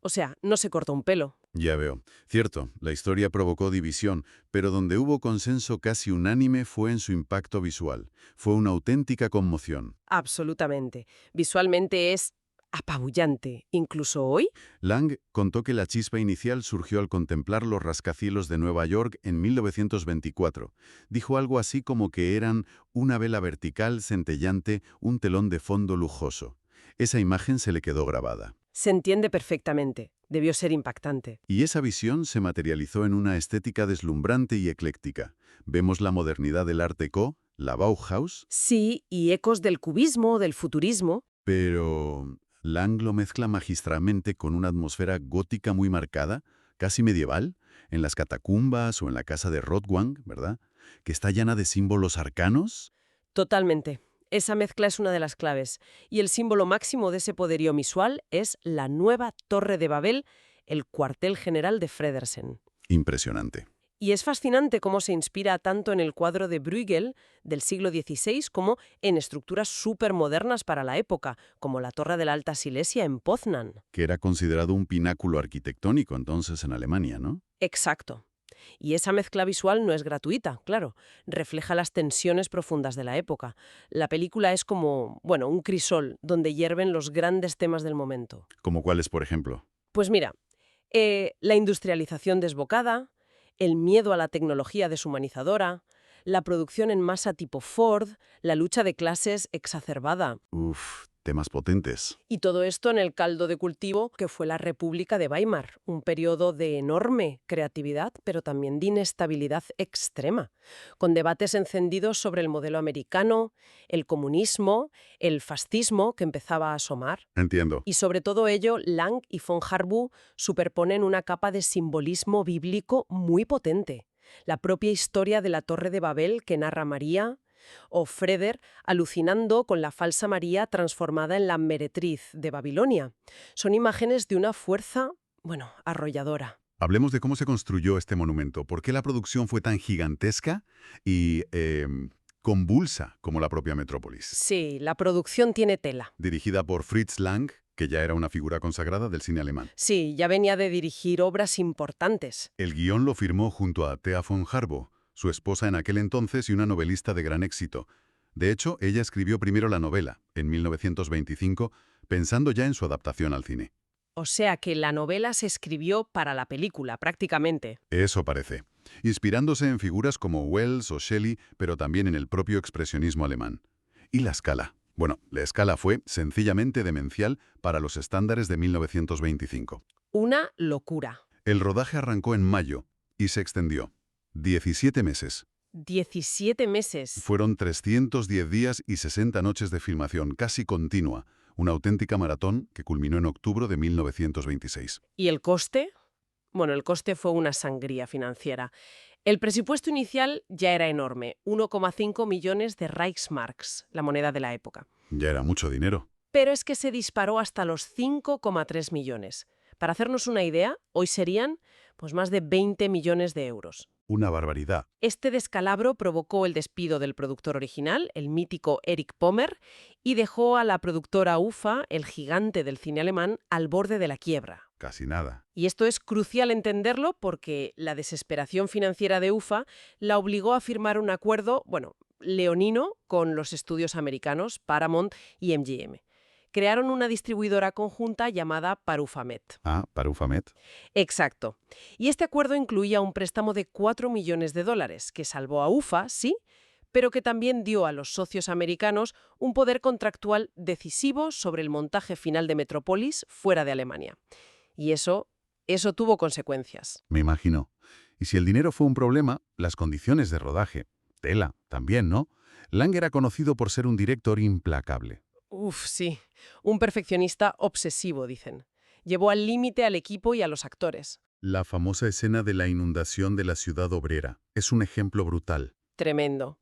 O sea, no se cortó un pelo. Ya veo. Cierto, la historia provocó división, pero donde hubo consenso casi unánime fue en su impacto visual. Fue una auténtica conmoción. Absolutamente. Visualmente es apabullante, incluso hoy. Lang contó que la chispa inicial surgió al contemplar los rascacielos de Nueva York en 1924. Dijo algo así como que eran una vela vertical centellante, un telón de fondo lujoso. Esa imagen se le quedó grabada. Se entiende perfectamente. Debió ser impactante. Y esa visión se materializó en una estética deslumbrante y ecléctica. Vemos la modernidad del Art Deco, la Bauhaus, Sí, y ecos del cubismo, del futurismo. pero Lang lo mezcla magistralmente con una atmósfera gótica muy marcada, casi medieval, en las catacumbas o en la casa de Rothwang, ¿verdad? Que está llena de símbolos arcanos. Totalmente. Esa mezcla es una de las claves. Y el símbolo máximo de ese poderío visual es la nueva Torre de Babel, el cuartel general de Fredersen. Impresionante. Y es fascinante cómo se inspira tanto en el cuadro de Bruegel del siglo XVI como en estructuras supermodernas para la época, como la Torre de la Alta Silesia en Poznan. Que era considerado un pináculo arquitectónico entonces en Alemania, ¿no? Exacto. Y esa mezcla visual no es gratuita, claro. Refleja las tensiones profundas de la época. La película es como, bueno, un crisol donde hierven los grandes temas del momento. ¿Como cuáles, por ejemplo? Pues mira, la industrialización desbocada, el miedo a la tecnología deshumanizadora, la producción en masa tipo Ford, la lucha de clases exacerbada. Uf, temas potentes. Y todo esto en el caldo de cultivo que fue la República de Weimar, un periodo de enorme creatividad, pero también de inestabilidad extrema, con debates encendidos sobre el modelo americano, el comunismo, el fascismo que empezaba a asomar. Entiendo. Y sobre todo ello, Lang y von Harbu superponen una capa de simbolismo bíblico muy potente. La propia historia de la Torre de Babel que narra María, o Freder alucinando con la falsa María transformada en la meretriz de Babilonia. Son imágenes de una fuerza, bueno, arrolladora. Hablemos de cómo se construyó este monumento. ¿Por qué la producción fue tan gigantesca y convulsa como la propia metrópolis? Sí, la producción tiene tela. Dirigida por Fritz Lang, que ya era una figura consagrada del cine alemán. Sí, ya venía de dirigir obras importantes. El guión lo firmó junto a Thea von Harbo, su esposa en aquel entonces y una novelista de gran éxito. De hecho, ella escribió primero la novela, en 1925, pensando ya en su adaptación al cine. O sea que la novela se escribió para la película, prácticamente. Eso parece. Inspirándose en figuras como Wells o Shelley, pero también en el propio expresionismo alemán. Y la escala. Bueno, la escala fue sencillamente demencial para los estándares de 1925. Una locura. El rodaje arrancó en mayo y se extendió. 17 meses. 17 meses. Fueron 310 días y 60 noches de filmación casi continua, una auténtica maratón que culminó en octubre de 1926. ¿Y el coste? Bueno, el coste fue una sangría financiera. El presupuesto inicial ya era enorme, 1,5 millones de Reichsmarks, la moneda de la época. Ya era mucho dinero. Pero es que se disparó hasta los 5,3 millones. Para hacernos una idea, hoy serían pues más de 20 millones de euros. Una barbaridad. Este descalabro provocó el despido del productor original, el mítico Erich Pommer, y dejó a la productora UFA, el gigante del cine alemán, al borde de la quiebra. Casi nada. Y esto es crucial entenderlo porque la desesperación financiera de UFA la obligó a firmar un acuerdo, leonino, con los estudios americanos Paramount y MGM. Crearon una distribuidora conjunta llamada Parufamet. Ah, Parufamet. Exacto. Y este acuerdo incluía un préstamo de 4 millones de dólares, que salvó a UFA, sí, pero que también dio a los socios americanos un poder contractual decisivo sobre el montaje final de Metrópolis fuera de Alemania. Y eso tuvo consecuencias. Me imagino. Y si el dinero fue un problema, las condiciones de rodaje. Tela, también, ¿no? Lang era conocido por ser un director implacable. Uf, sí. Un perfeccionista obsesivo, dicen. Llevó al límite al equipo y a los actores. La famosa escena de la inundación de la ciudad obrera es un ejemplo brutal. Tremendo.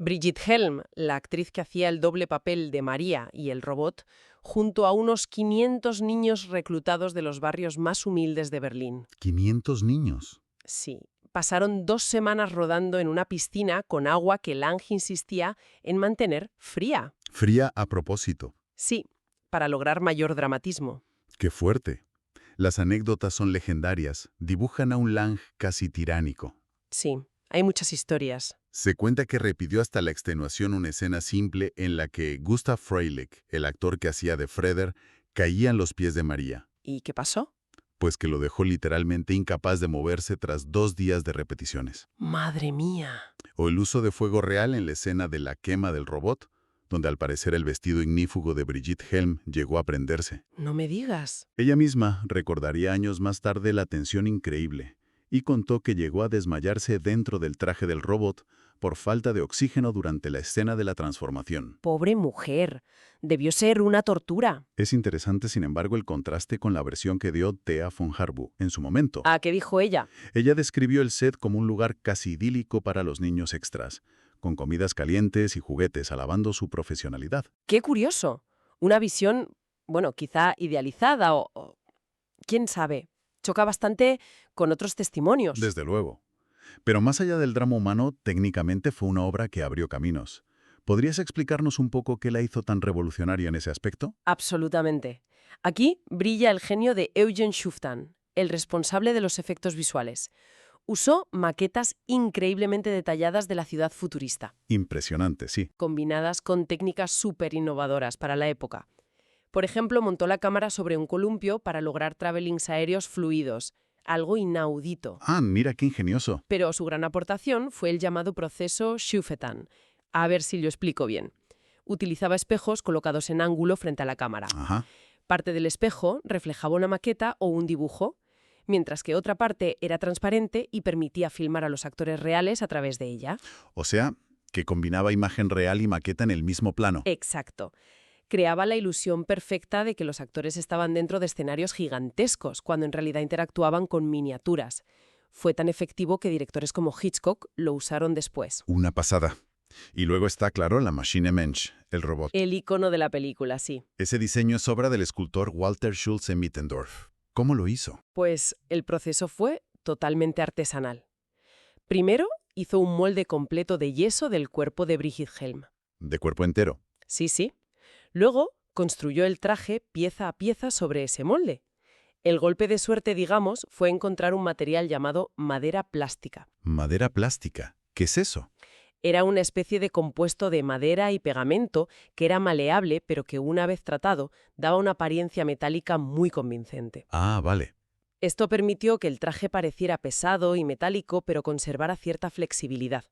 Brigitte Helm, la actriz que hacía el doble papel de María y el robot, junto a unos 500 niños reclutados de los barrios más humildes de Berlín. 500 niños. Sí, pasaron 2 semanas rodando en una piscina con agua que Lange insistía en mantener fría. Fría a propósito. Sí, para lograr mayor dramatismo. ¡Qué fuerte! Las anécdotas son legendarias. Dibujan a un Lange casi tiránico. Sí, hay muchas historias. Se cuenta que repitió hasta la extenuación una escena simple en la que Gustav Freilich, el actor que hacía de Freder, caía en los pies de María, ¿Y qué pasó? pues que lo dejó literalmente incapaz de moverse tras 2 días de repeticiones. ¡Madre mía! O el uso de fuego real en la escena de la quema del robot, donde al parecer el vestido ignífugo de Brigitte Helm llegó a prenderse. No me digas. Ella misma recordaría años más tarde la tensión increíble y contó que llegó a desmayarse dentro del traje del robot por falta de oxígeno durante la escena de la transformación. Pobre mujer. Debió ser una tortura. Es interesante, sin embargo, el contraste con la versión que dio Thea von Harbu en su momento. ¿A qué dijo ella? Ella describió el set como un lugar casi idílico para los niños extras, con comidas calientes y juguetes, alabando su profesionalidad. ¡Qué curioso! Una visión, bueno, quizá idealizada o quién sabe. Choca bastante con otros testimonios. Desde luego. Pero más allá del drama humano, técnicamente fue una obra que abrió caminos. ¿Podrías explicarnos un poco qué la hizo tan revolucionaria en ese aspecto? Absolutamente. Aquí brilla el genio de Eugen Schuftan, el responsable de los efectos visuales. Usó maquetas increíblemente detalladas de la ciudad futurista, Impresionante, sí. combinadas con técnicas súper innovadoras para la época. Por ejemplo, montó la cámara sobre un columpio para lograr travelings aéreos fluidos, algo inaudito. Ah, mira qué ingenioso. Pero su gran aportación fue el llamado proceso Schuftan. A ver si lo explico bien. Utilizaba espejos colocados en ángulo frente a la cámara. Ajá. Parte del espejo reflejaba una maqueta o un dibujo, mientras que otra parte era transparente y permitía filmar a los actores reales a través de ella. O sea, que combinaba imagen real y maqueta en el mismo plano. Exacto. Creaba la ilusión perfecta de que los actores estaban dentro de escenarios gigantescos, cuando en realidad interactuaban con miniaturas. Fue tan efectivo que directores como Hitchcock lo usaron después. Una pasada. Y luego está, claro, la Maschine Mensch, el robot. El icono de la película, sí. Ese diseño es obra del escultor Walter Schulze Mittendorf. ¿Cómo lo hizo? Pues el proceso fue totalmente artesanal. Primero, hizo un molde completo de yeso del cuerpo de Brigitte Helm. De cuerpo entero. Sí. Luego, construyó el traje pieza a pieza sobre ese molde. El golpe de suerte, digamos, fue encontrar un material llamado madera plástica. Madera plástica. ¿Qué es eso? Era una especie de compuesto de madera y pegamento que era maleable, pero que una vez tratado daba una apariencia metálica muy convincente. Ah, vale. Esto permitió que el traje pareciera pesado y metálico, pero conservara cierta flexibilidad.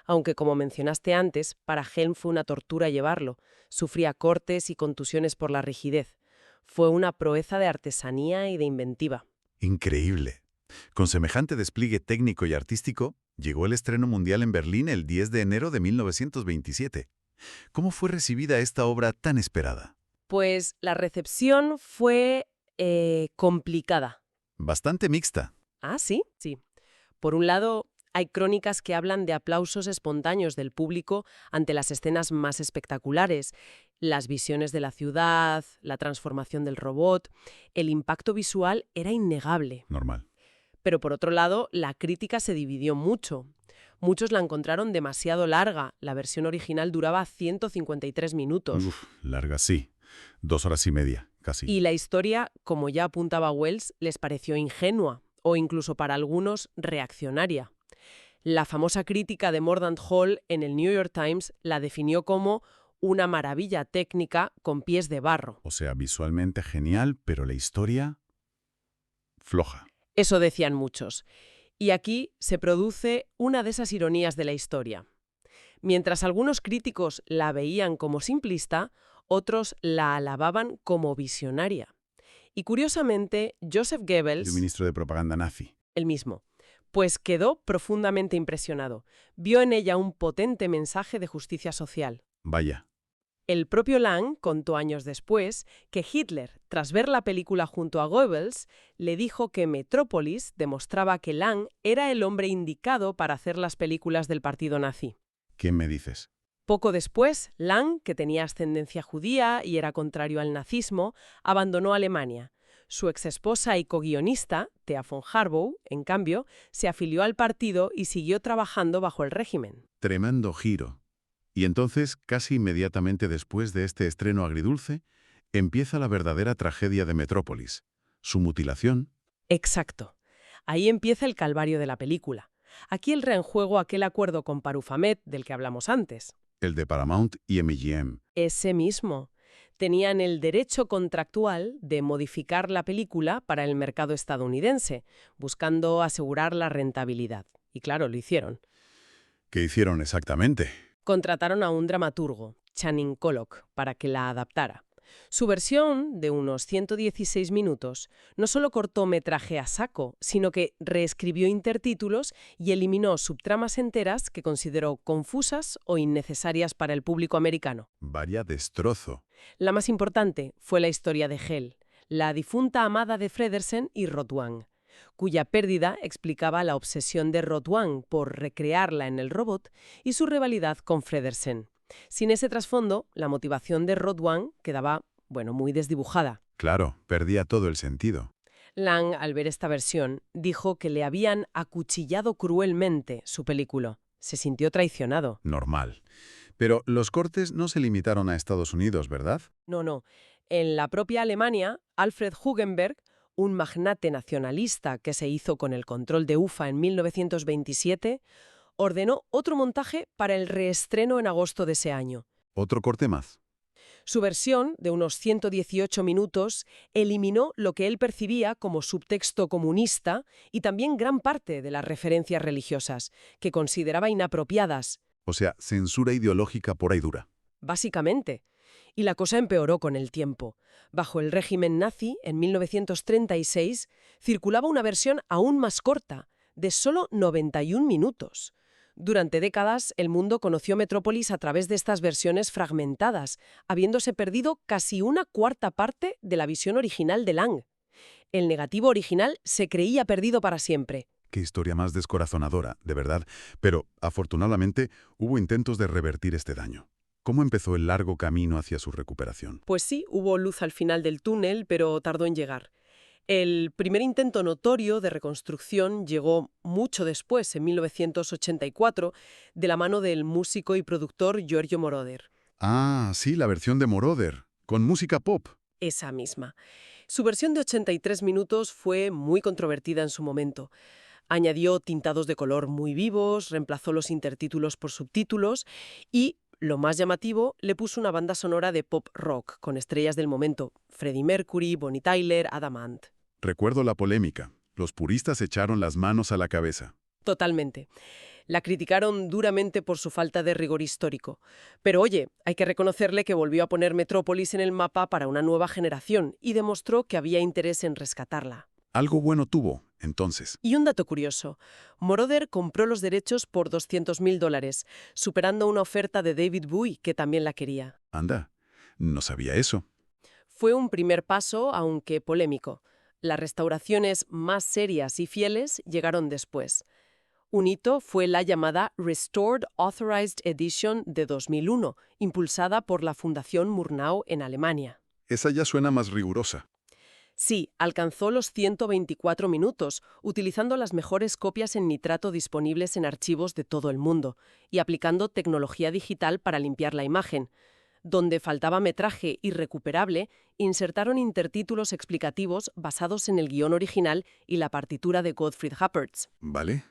Aunque, como mencionaste antes, para Helm fue una tortura llevarlo. Sufría cortes y contusiones por la rigidez. Fue una proeza de artesanía y de inventiva. Increíble. Con semejante despliegue técnico y artístico, llegó el estreno mundial en Berlín el 10 de enero de 1927. ¿Cómo fue recibida esta obra tan esperada? Pues la recepción fue complicada. Bastante mixta. ¿Ah, sí? Sí. Por un lado, hay crónicas que hablan de aplausos espontáneos del público ante las escenas más espectaculares, las visiones de la ciudad, la transformación del robot. El impacto visual era innegable. Normal. Pero por otro lado, la crítica se dividió mucho. Muchos la encontraron demasiado larga. La versión original duraba 153 minutos. Uf, larga sí. 2 horas y media, casi. Y la historia, como ya apuntaba Wells, les pareció ingenua o incluso para algunos reaccionaria. La famosa crítica de Mordaunt Hall en el New York Times la definió como una maravilla técnica con pies de barro. O sea, visualmente genial, pero la historia floja. Eso decían muchos. Y aquí se produce una de esas ironías de la historia. Mientras algunos críticos la veían como simplista, otros la alababan como visionaria. Y curiosamente, Joseph Goebbels, El ministro de propaganda nazi. el mismo, pues quedó profundamente impresionado. Vio en ella un potente mensaje de justicia social. Vaya. El propio Lang contó años después que Hitler, tras ver la película junto a Goebbels, le dijo que Metrópolis demostraba que Lang era el hombre indicado para hacer las películas del partido nazi. ¿Qué me dices? Poco después, Lang, que tenía ascendencia judía y era contrario al nazismo, abandonó Alemania. Su exesposa y coguionista, Thea von Harbou, en cambio, se afilió al partido y siguió trabajando bajo el régimen. Tremendo giro. Y entonces, casi inmediatamente después de este estreno agridulce, empieza la verdadera tragedia de Metrópolis, su mutilación. Exacto. Ahí empieza el calvario de la película. Aquí entra en juego aquel acuerdo con Parufamet del que hablamos antes. El de Paramount y MGM. Ese mismo. Tenían el derecho contractual de modificar la película para el mercado estadounidense, buscando asegurar la rentabilidad. Y claro, lo hicieron. ¿Qué hicieron exactamente? Contrataron a un dramaturgo, Channing Pollock, para que la adaptara. Su versión, de unos 116 minutos, no solo cortó metraje a saco, sino que reescribió intertítulos y eliminó subtramas enteras que consideró confusas o innecesarias para el público americano. Vaya destrozo. La más importante fue la historia de Hel, la difunta amada de Fredersen y Rotwang, cuya pérdida explicaba la obsesión de Rotwang por recrearla en el robot y su rivalidad con Fredersen. Sin ese trasfondo, la motivación de Rotwang quedaba, muy desdibujada. Claro, perdía todo el sentido. Lang, al ver esta versión, dijo que le habían acuchillado cruelmente su película. Se sintió traicionado. Normal. Pero los cortes no se limitaron a Estados Unidos, ¿verdad? No. En la propia Alemania, Alfred Hugenberg, un magnate nacionalista que se hizo con el control de UFA en 1927, ordenó otro montaje para el reestreno en agosto de ese año. Otro corte más. Su versión, de unos 118 minutos, eliminó lo que él percibía como subtexto comunista y también gran parte de las referencias religiosas, que consideraba inapropiadas. O sea, censura ideológica pura y dura. Básicamente. Y la cosa empeoró con el tiempo. Bajo el régimen nazi, en 1936, circulaba una versión aún más corta, de solo 91 minutos. Durante décadas, el mundo conoció Metrópolis a través de estas versiones fragmentadas, habiéndose perdido casi una cuarta parte de la visión original de Lang. El negativo original se creía perdido para siempre. Qué historia más descorazonadora, de verdad. Pero, afortunadamente, hubo intentos de revertir este daño. ¿Cómo empezó el largo camino hacia su recuperación? Pues sí, hubo luz al final del túnel, pero tardó en llegar. El primer intento notorio de reconstrucción llegó mucho después, en 1984, de la mano del músico y productor Giorgio Moroder. Ah, sí, la versión de Moroder, con música pop. Esa misma. Su versión de 83 minutos fue muy controvertida en su momento. Añadió tintados de color muy vivos, reemplazó los intertítulos por subtítulos y, lo más llamativo, le puso una banda sonora de pop rock con estrellas del momento: Freddie Mercury, Bonnie Tyler, Adam Ant. Recuerdo la polémica. Los puristas echaron las manos a la cabeza. Totalmente. La criticaron duramente por su falta de rigor histórico. Pero oye, hay que reconocerle que volvió a poner Metrópolis en el mapa para una nueva generación y demostró que había interés en rescatarla. Algo bueno tuvo, entonces. Y un dato curioso. Moroder compró los derechos por $200.000, superando una oferta de David Bowie, que también la quería. Anda, no sabía eso. Fue un primer paso, aunque polémico. Las restauraciones más serias y fieles llegaron después. Un hito fue la llamada Restored Authorized Edition de 2001, impulsada por la Fundación Murnau en Alemania. Esa ya suena más rigurosa. Sí, alcanzó los 124 minutos, utilizando las mejores copias en nitrato disponibles en archivos de todo el mundo y aplicando tecnología digital para limpiar la imagen. Donde faltaba metraje irrecuperable, insertaron intertítulos explicativos basados en el guión original y la partitura de Gottfried Happertz. ¿Vale?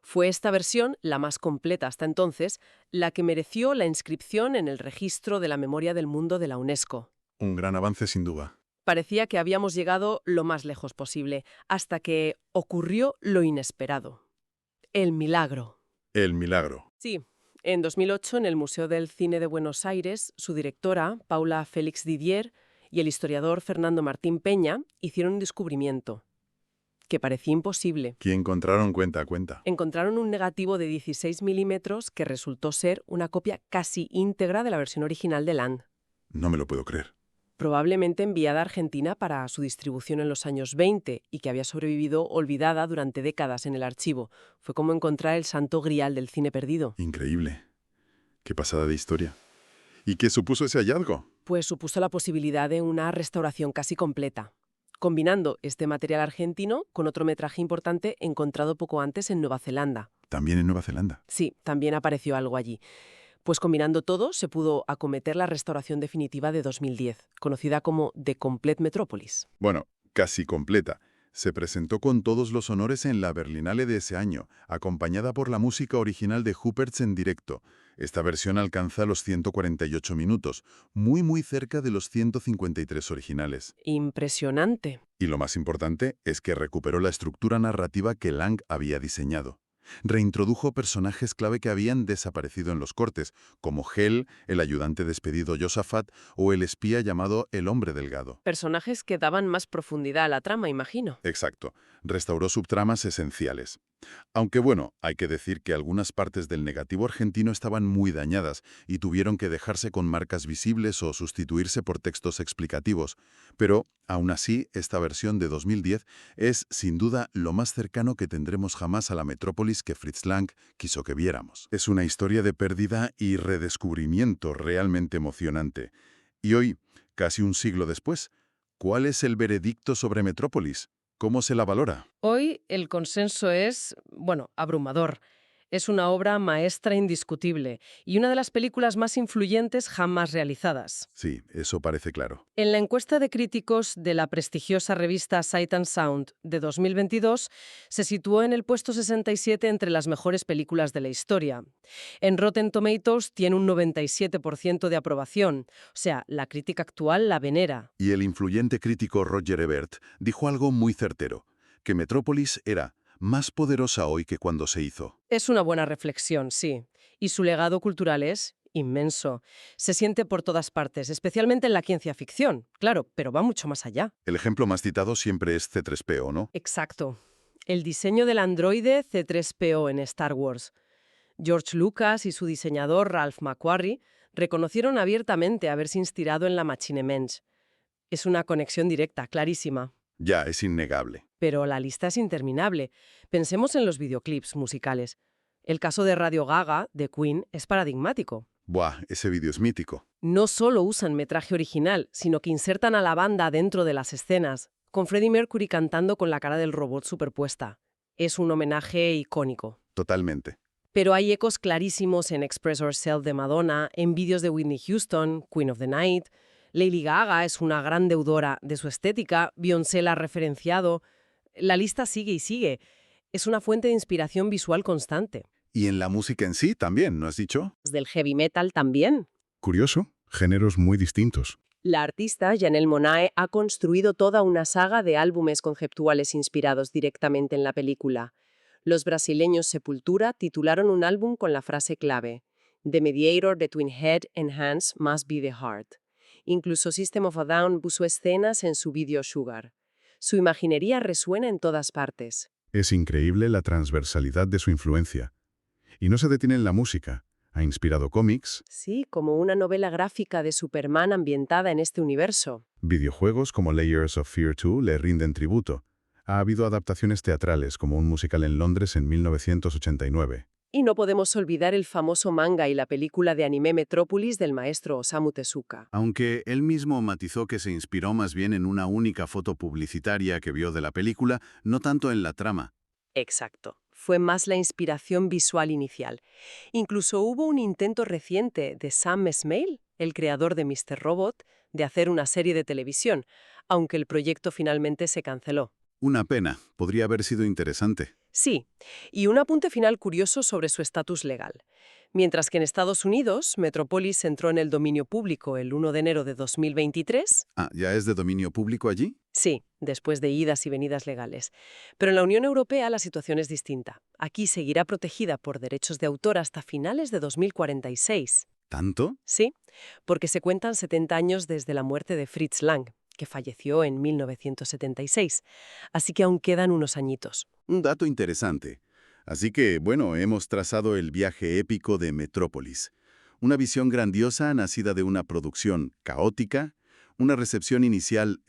Fue esta versión, la más completa hasta entonces, la que mereció la inscripción en el Registro de la Memoria del Mundo de la UNESCO. Un gran avance sin duda. Parecía que habíamos llegado lo más lejos posible, hasta que ocurrió lo inesperado. El milagro. El milagro. Sí. En 2008, en el Museo del Cine de Buenos Aires, su directora, Paula Félix Didier, y el historiador Fernando Martín Peña hicieron un descubrimiento que parecía imposible. ¿Qué encontraron cuenta a cuenta? Encontraron un negativo de 16 milímetros que resultó ser una copia casi íntegra de la versión original de Land. No me lo puedo creer. Probablemente enviada a Argentina para su distribución en los años 20 y que había sobrevivido olvidada durante décadas en el archivo. Fue como encontrar el santo grial del cine perdido. Increíble. Qué pasada de historia. ¿Y qué supuso ese hallazgo? Pues supuso la posibilidad de una restauración casi completa, combinando este material argentino con otro metraje importante encontrado poco antes en Nueva Zelanda. También en Nueva Zelanda. Sí, también apareció algo allí. Pues combinando todo, se pudo acometer la restauración definitiva de 2010, conocida como The Complete Metropolis. Bueno, casi completa. Se presentó con todos los honores en la Berlinale de ese año, acompañada por la música original de Huppertz en directo. Esta versión alcanza los 148 minutos, muy cerca de los 153 originales. Impresionante. Y lo más importante es que recuperó la estructura narrativa que Lang había diseñado. Reintrodujo personajes clave que habían desaparecido en los cortes, como Hel, el ayudante despedido Josafat, o el espía llamado el Hombre Delgado. Personajes que daban más profundidad a la trama, imagino. Exacto. Restauró subtramas esenciales. Aunque bueno, hay que decir que algunas partes del negativo argentino estaban muy dañadas y tuvieron que dejarse con marcas visibles o sustituirse por textos explicativos. Pero, aún así, esta versión de 2010 es, sin duda, lo más cercano que tendremos jamás a la metrópolis que Fritz Lang quiso que viéramos. Es una historia de pérdida y redescubrimiento realmente emocionante. Y hoy, casi un siglo después, ¿cuál es el veredicto sobre Metrópolis? ¿Cómo se la valora? Hoy el consenso es, abrumador. Es una obra maestra indiscutible y una de las películas más influyentes jamás realizadas. Sí, eso parece claro. En la encuesta de críticos de la prestigiosa revista Sight and Sound de 2022, se situó en el puesto 67 entre las mejores películas de la historia. En Rotten Tomatoes tiene un 97% de aprobación, o sea, la crítica actual la venera. Y el influyente crítico Roger Ebert dijo algo muy certero, que Metrópolis era más poderosa hoy que cuando se hizo. Es una buena reflexión, sí. Y su legado cultural es inmenso. Se siente por todas partes, especialmente en la ciencia ficción, claro, pero va mucho más allá. El ejemplo más citado siempre es C-3PO, ¿no? Exacto. El diseño del androide C-3PO en Star Wars. George Lucas y su diseñador Ralph McQuarrie reconocieron abiertamente haberse inspirado en la Machinemensch. Es una conexión directa, clarísima. Ya, es innegable. Pero la lista es interminable. Pensemos en los videoclips musicales. El caso de Radio Gaga, de Queen, es paradigmático. Buah, ese vídeo es mítico. No solo usan metraje original, sino que insertan a la banda dentro de las escenas, con Freddie Mercury cantando con la cara del robot superpuesta. Es un homenaje icónico. Totalmente. Pero hay ecos clarísimos en Express Yourself de Madonna, en vídeos de Whitney Houston, Queen of the Night. Lady Gaga es una gran deudora de su estética, Beyoncé la ha referenciado. La lista sigue y sigue. Es una fuente de inspiración visual constante. Y en la música en sí también, ¿no has dicho? Del heavy metal también. Curioso, géneros muy distintos. La artista Janelle Monáe ha construido toda una saga de álbumes conceptuales inspirados directamente en la película. Los brasileños Sepultura titularon un álbum con la frase clave: "The mediator between head and hands must be the heart". Incluso System of a Down puso escenas en su vídeo Sugar. Su imaginería resuena en todas partes. Es increíble la transversalidad de su influencia. Y no se detiene en la música. Ha inspirado cómics, Sí, como una novela gráfica de Superman ambientada en este universo. videojuegos como Layers of Fear 2 le rinden tributo. Ha habido adaptaciones teatrales como un musical en Londres en 1989. Y no podemos olvidar el famoso manga y la película de anime Metrópolis del maestro Osamu Tezuka. Aunque él mismo matizó que se inspiró más bien en una única foto publicitaria que vio de la película, no tanto en la trama. Exacto. Fue más la inspiración visual inicial. Incluso hubo un intento reciente de Sam Esmail, el creador de Mr. Robot, de hacer una serie de televisión, aunque el proyecto finalmente se canceló. Una pena, podría haber sido interesante. Sí, y un apunte final curioso sobre su estatus legal. Mientras que en Estados Unidos, Metropolis entró en el dominio público el 1 de enero de 2023. Ah, ¿ya es de dominio público allí? Sí, después de idas y venidas legales. Pero en la Unión Europea la situación es distinta. Aquí seguirá protegida por derechos de autor hasta finales de 2046. ¿Tanto? Sí, porque se cuentan 70 años desde la muerte de Fritz Lang, que falleció en 1976. Así que aún quedan unos añitos. Un dato interesante. Así que, bueno, hemos trazado el viaje épico de Metrópolis. Una visión grandiosa nacida de una producción caótica, una recepción inicial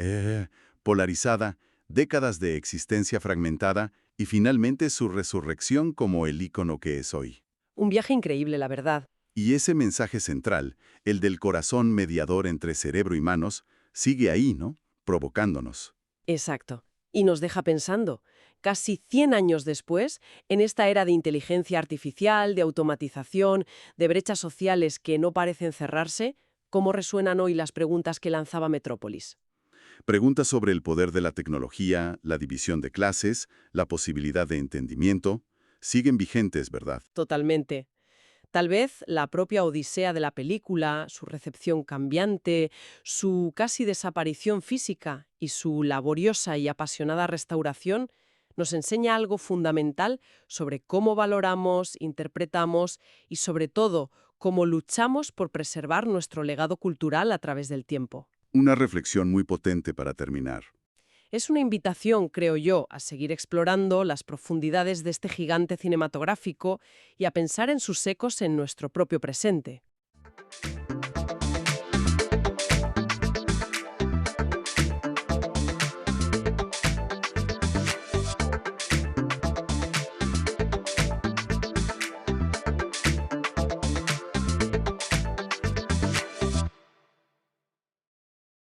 polarizada, décadas de existencia fragmentada y finalmente su resurrección como el ícono que es hoy. Un viaje increíble, la verdad. Y ese mensaje central, el del corazón mediador entre cerebro y manos, sigue ahí, ¿no? Provocándonos. Exacto. Y nos deja pensando, casi 100 años después, en esta era de inteligencia artificial, de automatización, de brechas sociales que no parecen cerrarse, ¿cómo resuenan hoy las preguntas que lanzaba Metrópolis? Preguntas sobre el poder de la tecnología, la división de clases, la posibilidad de entendimiento, siguen vigentes, ¿verdad? Totalmente. Tal vez la propia odisea de la película, su recepción cambiante, su casi desaparición física y su laboriosa y apasionada restauración nos enseña algo fundamental sobre cómo valoramos, interpretamos y, sobre todo, cómo luchamos por preservar nuestro legado cultural a través del tiempo. Una reflexión muy potente para terminar. Es una invitación, creo yo, a seguir explorando las profundidades de este gigante cinematográfico y a pensar en sus ecos en nuestro propio presente.